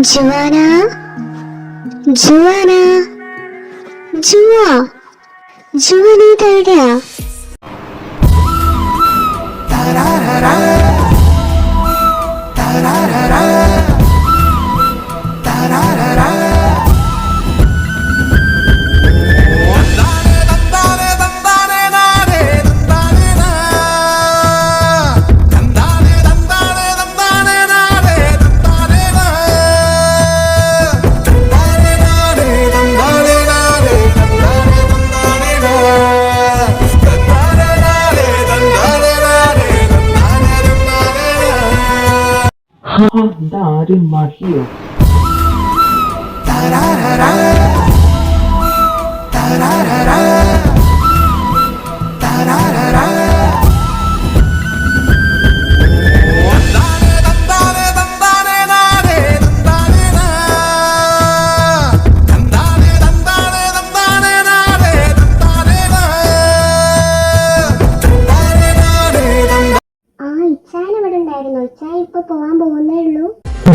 Juana, Juana, Juana ഇതെവിടെയാ? Dari Mahio.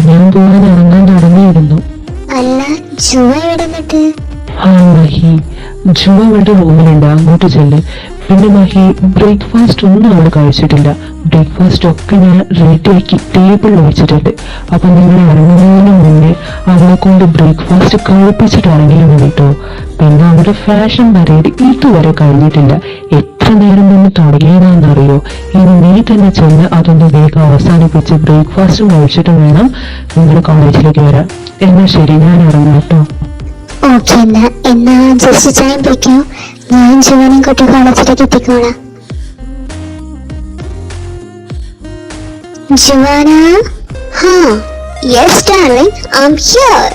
ഞാൻ പോകാൻ ഇറങ്ങാൻ തുടങ്ങിയിരുന്നു. അല്ല, ജുവ എവിടെ നിന്നിട്ട്? മഹി, ജുവ അവളുടെ റൂമിലുണ്ട്, അങ്ങോട്ട് ചെല്ല്. പിന്നെ മഹി, ബ്രേക്ക്ഫാസ്റ്റ് ഒന്നും അവള് കഴിച്ചിട്ടില്ല. ബ്രേക്ക്ഫാസ്റ്റ് ഒക്കെ ഞാൻ റെഡിയാക്കി ടേബിളിൽ വെച്ചിട്ടുണ്ട്. അപ്പൊ നിങ്ങൾ ഇറങ്ങുന്നതിന് മുന്നേ അവളെ കൊണ്ട് ബ്രേക്ക്ഫാസ്റ്റ് കഴിപ്പിച്ചിട്ട് ഇറങ്ങിയാൽ കേട്ടോ. പിന്നെ അവരുടെ ഫാഷൻ പരേഡ് ഇതുവരെ കഴിഞ്ഞിട്ടില്ല. എത്ര നേരം നിന്ന് തുടങ്ങിയതാണെന്നറിയോ? ഇനി നീ തന്നെ ചെന്ന് അതൊന്ന് വേഗം അവസാനിപ്പിച്ച് ബ്രേക്ക്ഫാസ്റ്റും കഴിച്ചിട്ട് വേണം നിങ്ങൾ കോളേജിലേക്ക് വരാൻ. എന്നാ ശരി, ഞാൻ ഇറങ്ങാം കേട്ടോ. ഓക്കെ, എന്നാ ജസ്റ്റ് ചായ പിടിക്കോ? ഞാൻ ജുവാനെയും കൂട്ടി കോളേജിലേക്ക് എത്തിക്കോളാം. Juana, yes darling, I am here.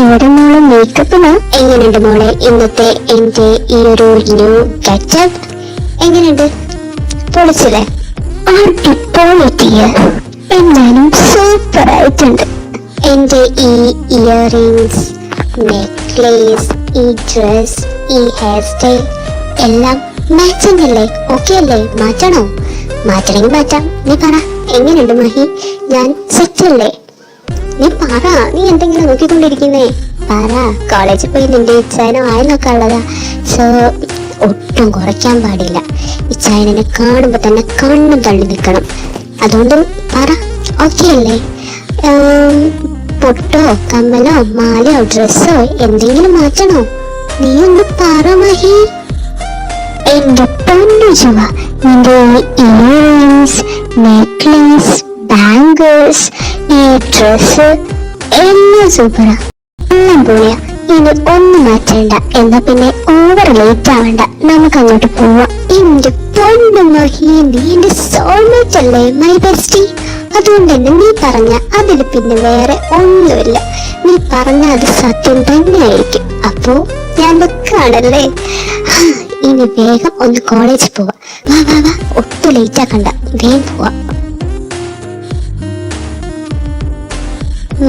ഇവിടെ മോളെ മേക്കപ്പിന് എങ്ങനെയുണ്ട് മോളെ? ഇന്നത്തെ എന്റെ ഈ ഒരു ന്യൂ ഗെറ്റപ്പ് എങ്ങനെയുണ്ട്? പൊളിച്ചില്ലേ? അടിപൊളിറ്റിയ, എന്നാലും സൂപ്പർ ആയിട്ടുണ്ട്. എന്റെ ഈ ഇയറിങ്സ്, നെക്ലേസ്, ഈ ഡ്രസ്, ഈ ഹെയർ സ്റ്റൈൽ എല്ലാം മാച്ചിങ് അല്ലേ? ഓക്കെ അല്ലേ? മാറ്റണോ? മാറ്റണമെങ്കിൽ മാറ്റാം. നീ പറ, എങ്ങനെയുണ്ട് മഹി? ഞാൻ സെറ്റ് അല്ലേ? നീ പറ, നീ എന്തെങ്കിലും നോക്കിക്കൊണ്ടിരിക്കുന്നേ? പറ. കോളേജിൽ പോയി നിന്റെ ഇച്ചായനോ ആയെന്നൊക്കെ ഉള്ളതാ. സോ ഒട്ടും കുറയ്ക്കാൻ പാടില്ല. ഇച്ചായനെ കാണുമ്പോ തന്നെ കണ്ണും തള്ളി നിൽക്കണം. അതുകൊണ്ട് പറ, ഓക്കെ അല്ലേ? പൊട്ടോ കമ്മലോ മാലയോ ഡ്രസ്സോ എന്തെങ്കിലും മാറ്റണോ? നീ ഒന്ന് പറ മഹി. എന്റെ പൊന്നു ജുവ, നിന്റെ ഇയറിങ്സ്, നെക്ലേസ്, ബാംഗിൾസ്, ഈ ഡ്രസ് എല്ലാം സൂപ്പറാ, എല്ലാം പോയാ. ഇനി ഒന്നും മാറ്റണ്ട. എന്നാ പിന്നെ ഓവർ ലേറ്റ് ആവണ്ട, നമുക്ക് അങ്ങോട്ട് പോവാം. എന്റെ പൊന്നു മഹി, നീ എന്റെ സോൾമേറ്റ് അല്ലേ, മൈ ബെസ്റ്റി. അതുകൊണ്ട് തന്നെ നീ പറഞ്ഞ അതിൽ പിന്നെ വേറെ ഒന്നുമില്ല. നീ പറഞ്ഞ അത് സത്യം തന്നെയായിരിക്കും. അപ്പോ ഞാൻ വെക്കാണല്ലേ? ഇനി വേഗം ഒന്ന് കോളേജിൽ പോവാം. വാ വാ വാ, ഒട്ടും ലേറ്റ് ആക്കണ്ട, വേഗം പോവാം.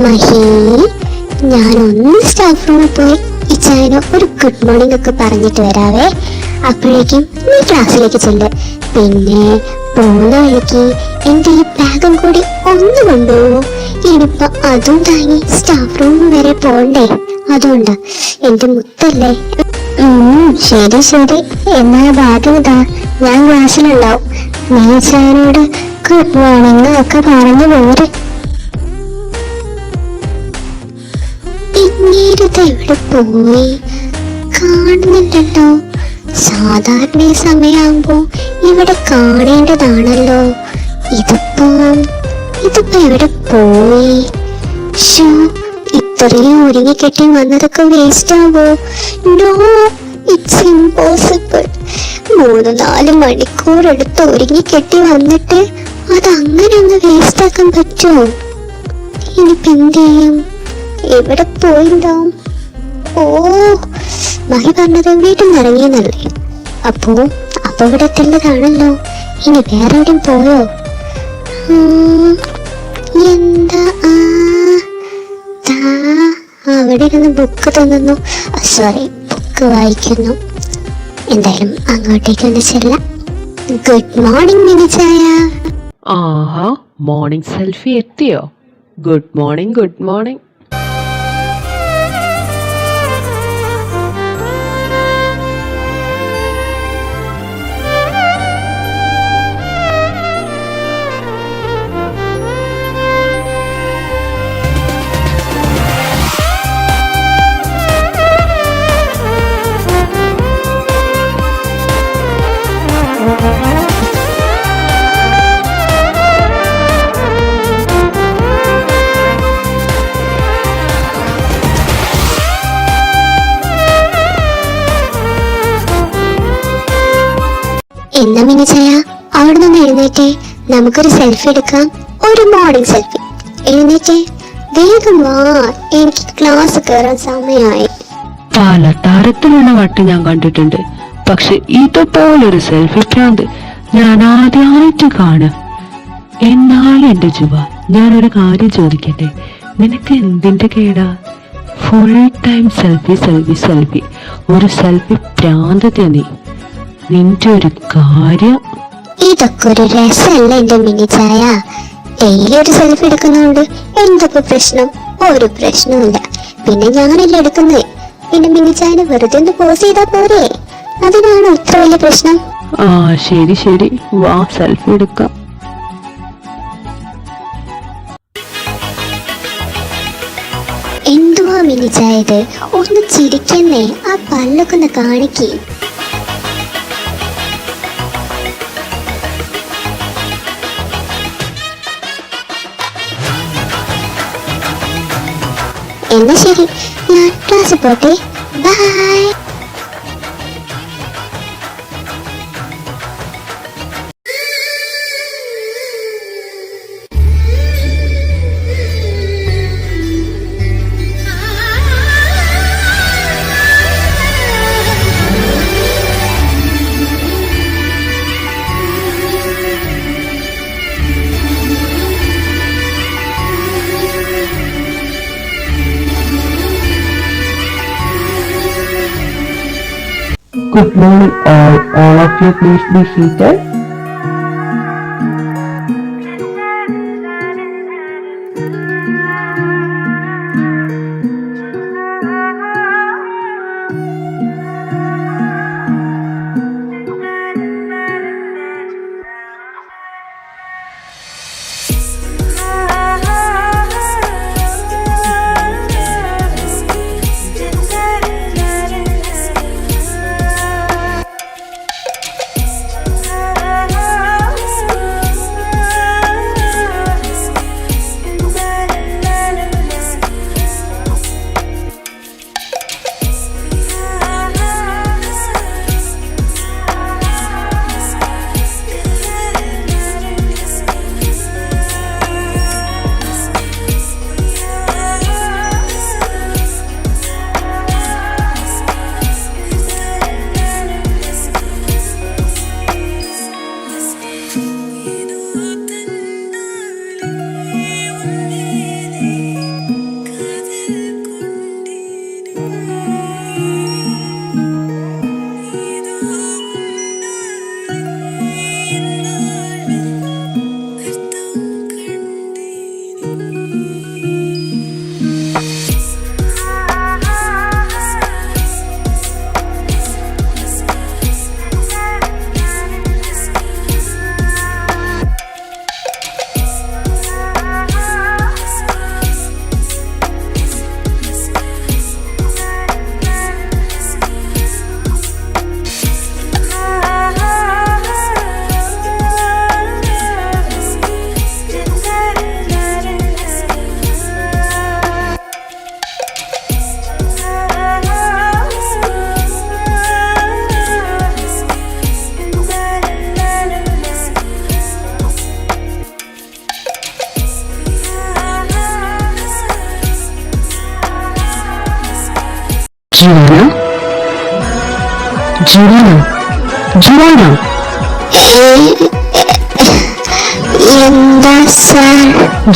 മഹി, ഞാനൊന്ന് സ്റ്റാഫ് റൂമിൽ പോയി ഇച്ചായനോ ഒരു ഗുഡ് മോർണിംഗ് ഒക്കെ പറഞ്ഞിട്ട് വരാവേ. അപ്പോഴേക്കും നീ ക്ലാസ്സിലേക്ക് ചെല്ല്. പിന്നെ പോകുന്ന വഴിക്ക് എന്റെ ഈ ബാഗും കൂടി ഒന്ന് കൊണ്ടുപോകുമോ? ഇനിയിപ്പോ അതും താങ്ങി സ്റ്റാഫ് റൂം വരെ പോണ്ടേ? അതുകൊണ്ടാ എന്റെ മുത്തല്ലേ. ശരി ശരി, എന്നാ ബാഗ് ഇതാ, ഞാൻ ക്ലാസ്സിലുണ്ടാവും. നീ ഇച്ചായനോട് ഗുഡ് മോർണിംഗ് ഒക്കെ പറഞ്ഞു പോരെ. ഇങ്ങേരത്തെ എവിടെ പോയി? കാണുന്നില്ലല്ലോ. സാധാരണ ഈ സമയമാകുമ്പോ ഇവിടെ കാണേണ്ടതാണല്ലോ. ഇതിപ്പോ എവിടെ പോയി? ഇത്രയും ഒരുങ്ങിക്കെട്ടി വന്നതൊക്കെ വേസ്റ്റ് ആവോ? No, it's impossible. 3-4 മണിക്കൂർ എടുത്ത് ഒരുങ്ങിക്കെട്ടി വന്നിട്ട് അതങ്ങനെ ഒന്ന് വേസ്റ്റ് ആക്കാൻ പറ്റുമോ? ഇനിയിപ്പോ എന്ത് ചെയ്യും? എവിടെ പോയിണ്ടാവും? ഓ, മഹി പറഞ്ഞത് വീട്ടിൽ നിന്ന് ഇറങ്ങിയെന്നല്ലേ? അപ്പോ അപകടത്തിൻ്റെതാണല്ലോ. ഇനി വേറെ എവിടെയും പോയോ? എന്താ അവിടെ ഇരുന്ന് ബുക്ക് തന്നു. സോറി, ബുക്ക് വായിക്കുന്നു. എന്തായാലും അങ്ങോട്ടേക്കൊന്ന് ചെല്ലാം. ഗുഡ് മോർണിംഗ് മിനിച്ചായ. ആഹാ, മോർണിംഗ് സെൽഫി എത്തിയോ? Good morning, good morning. എന്നാ മിനിച്ചായ, അവിടെ നിന്ന് എഴുന്നേറ്റേ, നമുക്കൊരു സെൽഫി എടുക്കാം. ഒരു മോർണിംഗ് സെൽഫി. എഴുന്നേറ്റേ, വേഗം വാ, എനിക്ക് ക്ലാസ് കയറാൻ സമയമായി. പല തരത്തിലുള്ള വട്ട് ഞാൻ കണ്ടിട്ടുണ്ട്, പക്ഷെ ഇതുപോലൊരു സെൽഫി ഭ്രാന്ത് ഞാൻ ആദ്യമായിട്ട് കാണും. എന്നാലും എന്റെ ജുവ, ഞാനൊരു കാര്യം ചോദിക്കട്ടെ, നിനക്ക് എന്തിന്റെ കേടാ? Full time selfie selfie selfie, ഒരു സെൽഫി ഭ്രാന്ത് നീ. നിന്റെ ഒരു കാര്യം. ഇതൊക്കെ ഒരു രസമല്ല എന്റെ മിനിച്ചായ. ഡെയിലി ഒരു സെൽഫി എടുക്കുന്നതുകൊണ്ട് എന്തൊക്കെ പ്രശ്നം? ഒരു പ്രശ്നമില്ല. പിന്നെ ഞാനല്ലേ എടുക്കുന്നേ, പിന്നെ മിനിച്ചായനെ വെറുതെ ഒന്ന് പോസ് ചെയ്താ പോരെ? അതിനാണോ ഇത്ര വലിയ പ്രശ്നം? ആ ശരി ശരി, വാ സെൽഫി എടുക്കാം. എന്തുവാ മിനിച്ചായത്? ഒന്ന് ചിരിക്കുന്നേ, ആ പല്ലൊക്കെ ഒന്ന് കാണിക്കേ. എന്നാ ശരി, ഞാൻ ക്ലാസ് പോട്ടെ. Bye. Good morning all. All of you please be seated. Juana Juana Juana എന്താ സാർ?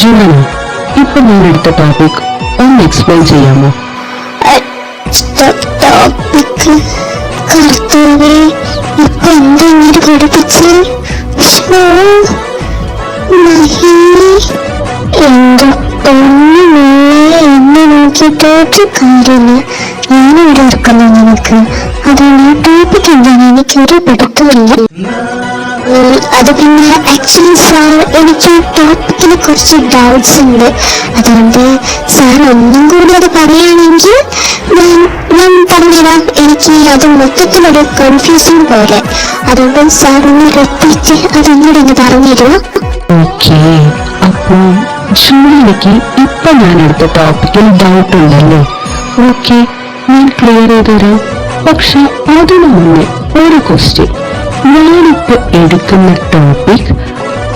ജുവാന, ഇപ്പൊ ഞാൻ എടുത്ത ടോപ്പിക് ഒന്ന് എക്സ്പ്ലെയിൻ ചെയ്യാമോ? ടോപ്പിക് കർത്താവേ, ഇപ്പൊ എന്താ ഇങ്ങനെ പഠിപ്പിച്ച്? എന്റെ പൊന്നു എന്നെ നോക്കിയിട്ട് കാര്യമില്ല. ഞാനിവിടെ ഇരിക്കുന്നു നിനക്ക്. അതുകൊണ്ട് ടോപ്പിക് എന്താണെന്ന് എനിക്കൊരു പിടുത്തമില്ല. അത് പിന്നെ ആക്ച്വലി സാർ, എനിക്ക് ടോപ്പിക്കിനെ കുറിച്ച് ഡൗട്ട്സ് ഉണ്ട്. അതുകൊണ്ട് സാർ ഒന്നും കൂടി അത് പറയുകയാണെങ്കിൽ ഞാൻ പറഞ്ഞുതരാം. എനിക്ക് അത് മൊത്തത്തിലൊരു കൺഫ്യൂസിങ് പോലെ. അതുകൊണ്ട് സാർ ഒന്ന് റിപ്പീറ്റ് അതൊന്നുകൂടി ഒന്ന് പറഞ്ഞുതരുമോ? ഓക്കെ, അപ്പോ ജൂലിക്ക് ഇപ്പൊ ഞാൻ എടുത്ത ടോപ്പിക്കിൽ ഡൗട്ട് ഉണ്ടല്ലേ? ഓക്കെ, ഞാൻ ക്ലിയർ ചെയ്ത് തരാം. പക്ഷെ അതിനു മുന്നേ ഒരു ക്വസ്റ്റ്യൻ. ഞാനിപ്പോ എടുക്കുന്ന ടോപ്പിക്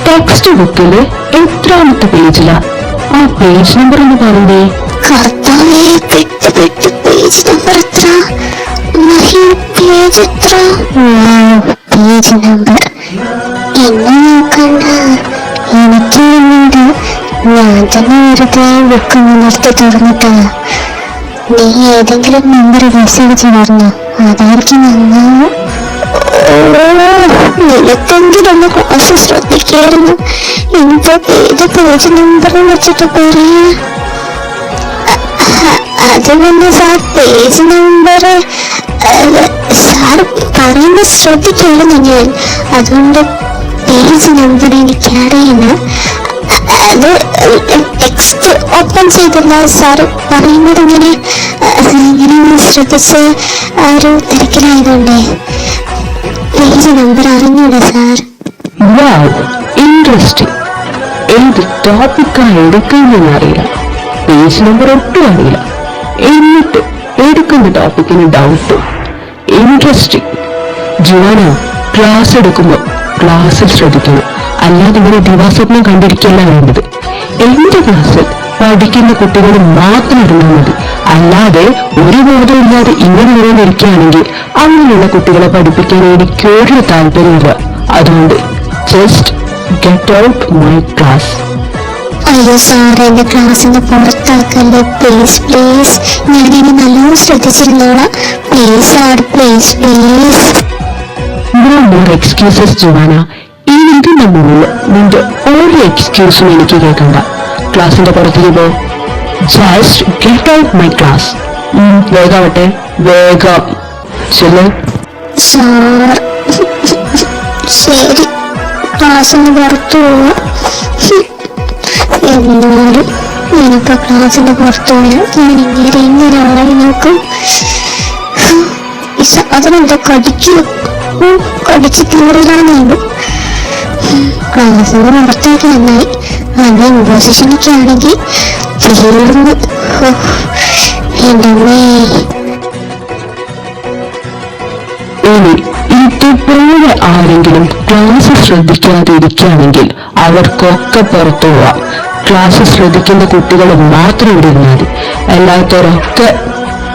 ടെക്സ്റ്റ് ബുക്കില് എത്രാമത്തെ പേജിലാ? ആ പേജ് നമ്പർ ഒന്ന് പറഞ്ഞേ. കർത്താവേ, പേജ് നമ്പർ എത്ര? പേജ് എത്ര? പേജ് നമ്പർ എന്നെ നോക്കണ്ട, എനിക്ക് വേണ്ട. ഞാൻ തന്നെ വെറുതെ ബുക്ക് മുന്നിട്ട് തുറന്നിട്ടാ. നീ ഏതെങ്കിലും നമ്പർ മെസ്സേജ് പറഞ്ഞു, അതായിരിക്കും നന്നാവും. നിനക്കെങ്കിലും ക്ലാസ് ശ്രദ്ധിക്കായിരുന്നു. ഇപ്പൊ ഏത് പേജ് നമ്പർ വെച്ചിട്ട് പറയാ? അത് പിന്നെ സാർ, പേജ് നമ്പർ സാർ പറയുന്നത് ശ്രദ്ധിക്കായിരുന്നു ഞാൻ. അതുകൊണ്ട് പേജ് നമ്പർ എനിക്ക് അറിയില്ല. അത് ടെക്സ്റ്റ് ഓപ്പൺ ചെയ്തില്ല സാർ. പറയുന്നത് ഇങ്ങനെ ശ്രദ്ധിച്ച് ആ ഒരു തിരക്കിലായതുകൊണ്ടേ പേജ് നമ്പർ അറിഞ്ഞൂടാ സാർ. ഇൻട്രസ്റ്റിംഗ്. ഏത് ടോപ്പിക്കാ എടുക്കുന്നതെന്ന് അറിയില്ല, പേജ് നമ്പർ ഒട്ടും അറിയില്ല, എന്നിട്ട് എടുക്കുന്ന ടോപ്പിക്കിന് ഡൗട്ട്. ഇൻട്രസ്റ്റിംഗ്. ജുവാന, ക്ലാസ് എടുക്കുമ്പോൾ ക്ലാസ്സിൽ ശ്രദ്ധിക്കണം. അല്ലാതെ ഇവിടെ ദിവാസ്വപ്നം കണ്ടിരിക്കല്ല വേണ്ടത്. എന്റെ ക്ലാസ്സിൽ പഠിക്കുന്ന കുട്ടികൾ മാത്രം ഇരുന്നാൽ മതി. അല്ലാതെ ഒരു ബോധമില്ലാതെ ഇങ്ങനെ ഇരിക്കുകയാണെങ്കിൽ അങ്ങനെയുള്ള കുട്ടികളെ പഠിപ്പിക്കാൻ എനിക്കൊരു താല്പര്യമില്ല. അതുകൊണ്ട് just get out my class. അയ്യോ സാർ, എന്റെ ക്ലാസ്സിന് പുറത്താക്കല്ലേ പ്ലീസ് പ്ലീസ്. ഞാനിനി നല്ലോണം ശ്രദ്ധിച്ചിരുന്നോളാം. Please sir, please please. No more excuses Juana. ഇതിന്റെ മുന്നിൽ നിന്റെ ഒരു എക്സ്ക്യൂസും എനിക്ക് കേൾക്കണ്ട. ക്ലാസിന്റെ പുറത്തേക്ക് പോ. Just get out my class. വേഗാവട്ടെ, വേഗം ചെല്ലു. സാർ ശരി, ക്ലാസ്സിന് പുറത്തു പോവാ. എന്നാലും ഞാനിപ്പോ ക്ലാസ്സിന്റെ പുറത്തു പോയാൽ ഞാൻ എങ്ങനെ ആളായി നോക്കും? ഈ സാധനം എന്താ കടിക്കൂ? കടിച്ച് തീറില്ലാന്നുണ്ട്. ക്ലാസ്സിന് പുറത്തേക്ക് നന്നായി. അത് ഇമ്പോസിഷനൊക്കെ ആണെങ്കിൽ തീർന്ന്. എന്റെ അമ്മേ. ഇനി ഇതുപോലെ ആരെങ്കിലും ക്ലാസ് ശ്രദ്ധിക്കാതെ ഇരിക്കുകയാണെങ്കിൽ അവർക്കൊക്കെ പുറത്തു പോവാം. ക്ലാസ് ശ്രദ്ധിക്കുന്ന കുട്ടികൾ മാത്രം ഇവിടെ ഇരുന്നാൽ മതി. അല്ലാത്തവരൊക്കെ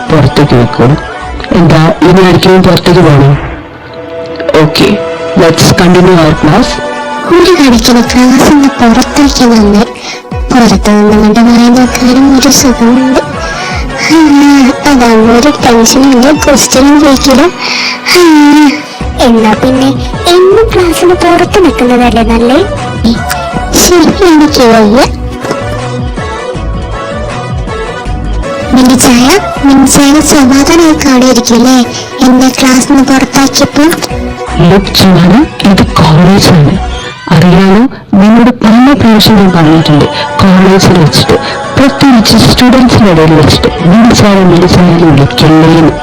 പുറത്തേക്ക് വെക്കണം. എന്താ, ഇനി ആയിരിക്കും പുറത്തേക്ക് പോകണം? Okay, let's continue our class. ഒരു കണക്കിന് ക്ലാസ്സിന് പുറത്തേക്ക് വന്ന് പുറത്തു നിന്നുകൊണ്ട് പറയാൻ നോക്കാനും ഒരു സുഖമുണ്ട്. അതാകുമ്പോ ഒരു ടെൻഷനില്ല, ക്വസ്റ്റ്യനും ചോദിക്കില്ല. എന്നാ പിന്നെ എന്നും ക്ലാസ്സിന് പുറത്ത് നിൽക്കുന്നതല്ലേ നല്ലേ? ശരി, എനിക്ക് വയ്യ. മിനിച്ചായ സമാധാനമായി കാണിയിരിക്കില്ലേ എന്നെ ക്ലാസ്സിന് പുറത്താക്കിയപ്പോ? ഇത് കോളേജാണ്, അറിയാലോ. നിന്നോട് പല പ്രാവശ്യം ഞാൻ പറഞ്ഞിട്ടുണ്ട്. കോളേജിൽ വെച്ചിട്ട്, പ്രത്യേകിച്ച് സ്റ്റുഡൻസിന്റെ ഇടയിൽ വെച്ചിട്ട് മിനിച്ചായാലും വിളിക്കല്ലേന്ന്.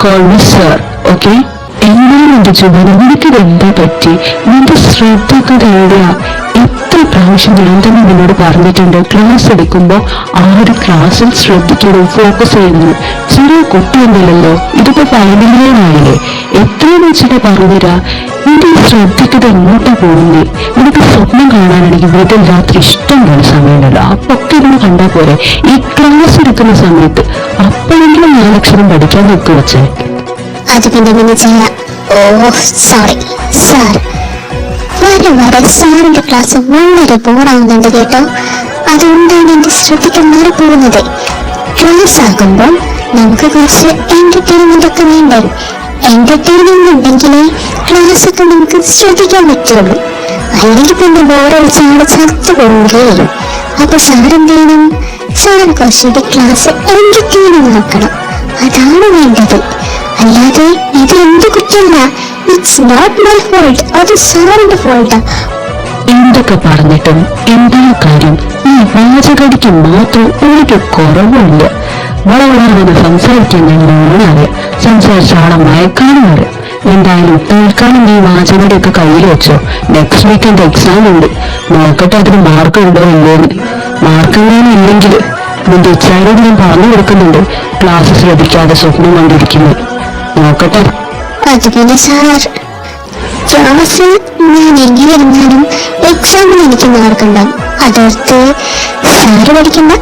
Call me sir, okay? എങ്കിലും എന്റെ ജുവാന, നിനക്കിത് എന്താ പറ്റി? നിന്റെ ശ്രദ്ധക്കത് എവിടെയാ? എത്ര പ്രാവശ്യം ഞാൻ തന്നെ നിന്നോട് പറഞ്ഞിട്ടുണ്ട്, ക്ലാസ് എടുക്കുമ്പോ ആ ഒരു ക്ലാസ്സിൽ ശ്രദ്ധിക്കണം, ഫോക്കസ് ചെയ്യണം. ചെറിയ കുട്ടിയുണ്ടല്ലോ, ഇതിപ്പോ ഫൈനൽ ഇയർ ആയില്ലേ, എത്രയെന്ന് വെച്ചിട്ട് പറഞ്ഞുതരാ. നിന്റെ ശ്രദ്ധിക്കത് എങ്ങോട്ടാ പോകുന്നേ? നിനക്ക് സ്വപ്നം കാണാനാണെങ്കിൽ വീട്ടിൽ രാത്രി ഇഷ്ടം പോലെ സമയമുണ്ടല്ലോ, അപ്പൊക്കെ ഇരുന്ന് കണ്ടാൽ പോരെ. ഈ ക്ലാസ് എടുക്കുന്ന സമയത്ത് അപ്പോഴെങ്കിലും 4 അക്ഷരം പഠിക്കാൻ വെക്ക് വെച്ചേ. അത് പിന്നെ ചെയ്യാം. ഓ സോറി സാർ. വരെ സാറിന്റെ ക്ലാസ് വളരെ ബോറാവുന്നുണ്ട് കേട്ടോ. അതുകൊണ്ടാണ് എന്റെ ശ്രദ്ധിക്കാൻ മാറി പോകുന്നത്. ക്ലാസ് ആകുമ്പോൾ നമുക്ക് കുറച്ച് എന്റർടൈൻമെന്റ് ഒക്കെ വേണ്ടേ? എന്റർടൈൻമെന്റ് ഉണ്ടെങ്കിലേ ക്ലാസ് ഒക്കെ നമുക്ക് ശ്രദ്ധിക്കാൻ പറ്റുള്ളൂ. അല്ലെങ്കിൽ പിന്നെ ബോറടിച്ചാണ് ചത്തു പോവുകയും. അപ്പൊ സാറെന്ത് ചെയ്യണം? സാർ കുറച്ചുകൂടി ക്ലാസ് എന്റർടൈനിങ് നോക്കണം. അതാണ് വേണ്ടത്. അല്ലാതെ ഇത് എന്ത് കുറ്റമല്ല. It's not my fault. അത് സാറിന്റെ ഫോൾട്ടാ. എന്തൊക്കെ പറഞ്ഞിട്ടും എന്താ കാര്യം? ഈ വാചകടിക്ക് മാത്രം ഒരു കുറവുമില്ല. വളരെ സംസാരിക്കാൻ അറിയാം. സംസാരിച്ച ആളെ മയക്കാനും അറിയാം. എന്തായാലും തൽക്കാലം ഈ വാചകടിയൊക്കെ കയ്യിൽ വെച്ചോ. നെക്സ്റ്റ് വീക്ക് എന്റെ എക്സാം ഉണ്ട്. നോക്കട്ടെ അതിന് മാർക്ക് ഉണ്ടോ ഇല്ലോന്ന്. മാർക്ക് ഇല്ലെങ്കിൽ നിന്റെ ഇച്ഛാരോട് ഞാൻ പറഞ്ഞു കൊടുക്കുന്നുണ്ട്. ക്ലാസ് ശ്രദ്ധിക്കാതെ സ്വപ്നം കണ്ടിരിക്കുന്നു. നോക്കട്ടെ. അത് പിന്നെ സാർ, ക്ലാസ് ഞാൻ എങ്ങനെയിരുന്നാലും എക്സാമിൽ എനിക്ക് മാർക്കുണ്ടാവും. അതോർത്ത് സാറ് പഠിക്കണ്ട.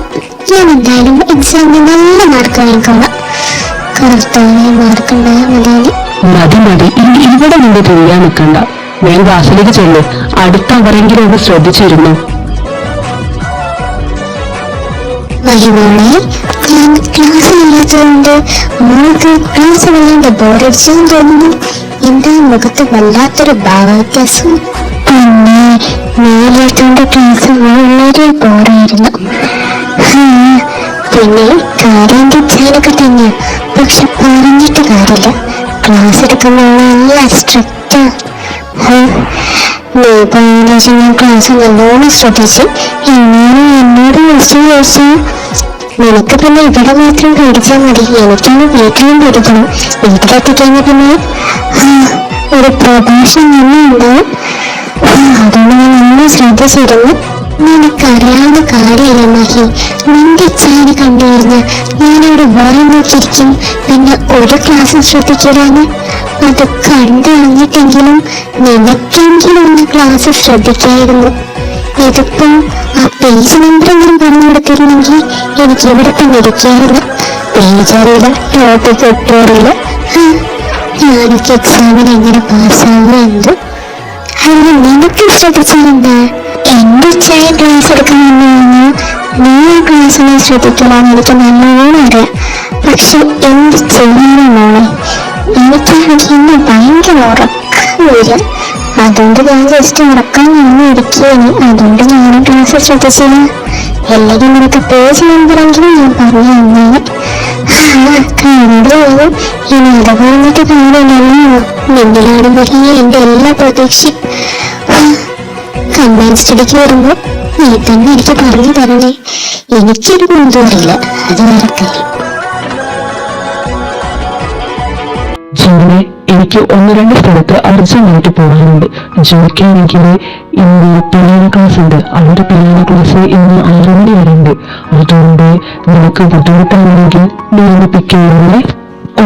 ഞാൻ എന്തായാലും എക്സാമിന് നല്ല മാർക്ക് വാങ്ങിക്കൊള്ളാം. കറക്റ്റായ മാർക്കുണ്ടായാൽ മതി. ഇവിടെ നിന്ന് തിരിയാൻ നിൽക്കണ്ട. ഞാൻ ക്ലാസ്സിലേക്ക് ചെല്ലു. അടുത്ത അവരെങ്കിലും ഒന്ന് ശ്രദ്ധിച്ചിരുന്നു. മഹിമോളെ, ക്ലാസ് ഇല്ലാത്തതുകൊണ്ട് മോൾക്ക് ക്ലാസ് വല്ലാണ്ട് ബോറടിച്ചെന്ന് തോന്നുന്നു. എന്താ മുഖത്ത് വല്ലാത്തൊരു ഭാവവ്യത്യാസം? പിന്നെ മേലാത്തതുകൊണ്ട് ക്ലാസ് വളരെ ബോറായിരുന്നു. പിന്നെ കാര്യം തെറ്റാനൊക്കെ തന്നെയാ. പക്ഷെ പറഞ്ഞിട്ട് കാര്യമില്ല. ക്ലാസ് എടുക്കുന്ന നല്ല സ്ട്രിക്റ്റാ. നീ പറഞ്ഞ ഞാൻ ക്ലാസ് നല്ലോണം ശ്രദ്ധിച്ചു. എങ്ങനെ എന്നോട് ക്വസ്റ്റ്യൻ ചോദിച്ചു? നിനക്ക് പിന്നെ ഇവിടെ മാത്രം പേടിച്ചാൽ മതി. എനിക്കൊന്ന് വീട്ടിലും പഠിക്കണം. വീട്ടിലെത്തിക്കഴിഞ്ഞ പിന്നെ ഒരു പ്രഭാഷണം തന്നെ ഉണ്ടാവും. അതുകൊണ്ട് ഞാൻ നന്നായി ശ്രദ്ധിച്ചിരുന്നു. നിനക്കറിയാവുന്ന കാര്യമല്ല മഹി. നിന്റെ ഇച്ഛാനെ കണ്ടുകഴിഞ്ഞ ഞാനവിടെ വേറെ നോക്കിയിരിക്കും. പിന്നെ ഒരു ക്ലാസ്സും ശ്രദ്ധിക്കില്ലാന്ന്. അത് കണ്ടറിഞ്ഞിട്ടെങ്കിലും നിനക്കെങ്കിലും ഒന്ന് ക്ലാസ് ശ്രദ്ധിക്കായിരുന്നു. ഇതിപ്പോ ആ പേജ് നമ്പറെങ്കിലും പറഞ്ഞു കൊടുത്തിരുന്നെങ്കിൽ എനിക്ക് ഇവിടെ തന്നെ ഇരിക്കായിരുന്നു. പേജ് അറിയില്ല, ടോപ്പിക് ഒട്ടും അറിയില്ല. ഞാനൊക്കെ എക്സാമിന് എങ്ങനെ പാസ്സാവുക എന്തോ. അതിന് നിനക്ക് ശ്രദ്ധിച്ചാലെന്താ? എന്റെ ഇച്ഛായ ക്ലാസ് എടുക്കണമെന്ന് പറഞ്ഞാൽ നീ ആ ക്ലാസ്സിനെ ശ്രദ്ധിക്കലാന്ന് എനിക്ക് നല്ലോണം അറിയാം. പക്ഷെ എന്ത് ചെയ്യുന്നു മോളെ? എനിക്കാണെങ്കിൽ ഇന്ന് ഭയങ്കര ഉറക്കം വരും. അതുകൊണ്ട് ഞാൻ ജസ്റ്റ് ഉറക്കാൻ നിന്ന് ഇരിക്കുകയാണ്. അതുകൊണ്ട് ഞാനും ക്ലാസ് ശ്രദ്ധിച്ചില്ല. അല്ലെങ്കിൽ നിനക്ക് പേജ് നമ്പറെങ്കിലും ഞാൻ പറഞ്ഞു തന്നേനെ. കണ്ടു. ഇനി അത് പറഞ്ഞിട്ട് കാര്യമില്ലല്ലോ. നിന്നിലാണ് വലിയ എന്റെ എല്ലാ പ്രതീക്ഷയും. കമ്പൈൻ സ്റ്റഡിക്ക് വരുമ്പോ നീ തന്നെ എനിക്ക് പറഞ്ഞു തരണേ. എനിക്കൊരു ബന്ധം അറിയില്ല. അത് വേറെ കാര്യം. എനിക്ക് 1-2 സ്ഥലത്ത് അർജന്റായിട്ട് പോകാനുണ്ട്. ജോലിക്കാണെങ്കിൽ ഇന്ന് പിയാനോ ക്ലാസ് ഉണ്ട്. അവരുടെ പിയാനോ ക്ലാസ് ഇന്ന് 6 മണി വരെ ഉണ്ട്. അതുകൊണ്ട് നിനക്ക് ബുദ്ധിമുട്ടാണെങ്കിൽ നീ ഒന്ന് പിക്ക് ചെയ്യുന്നേ.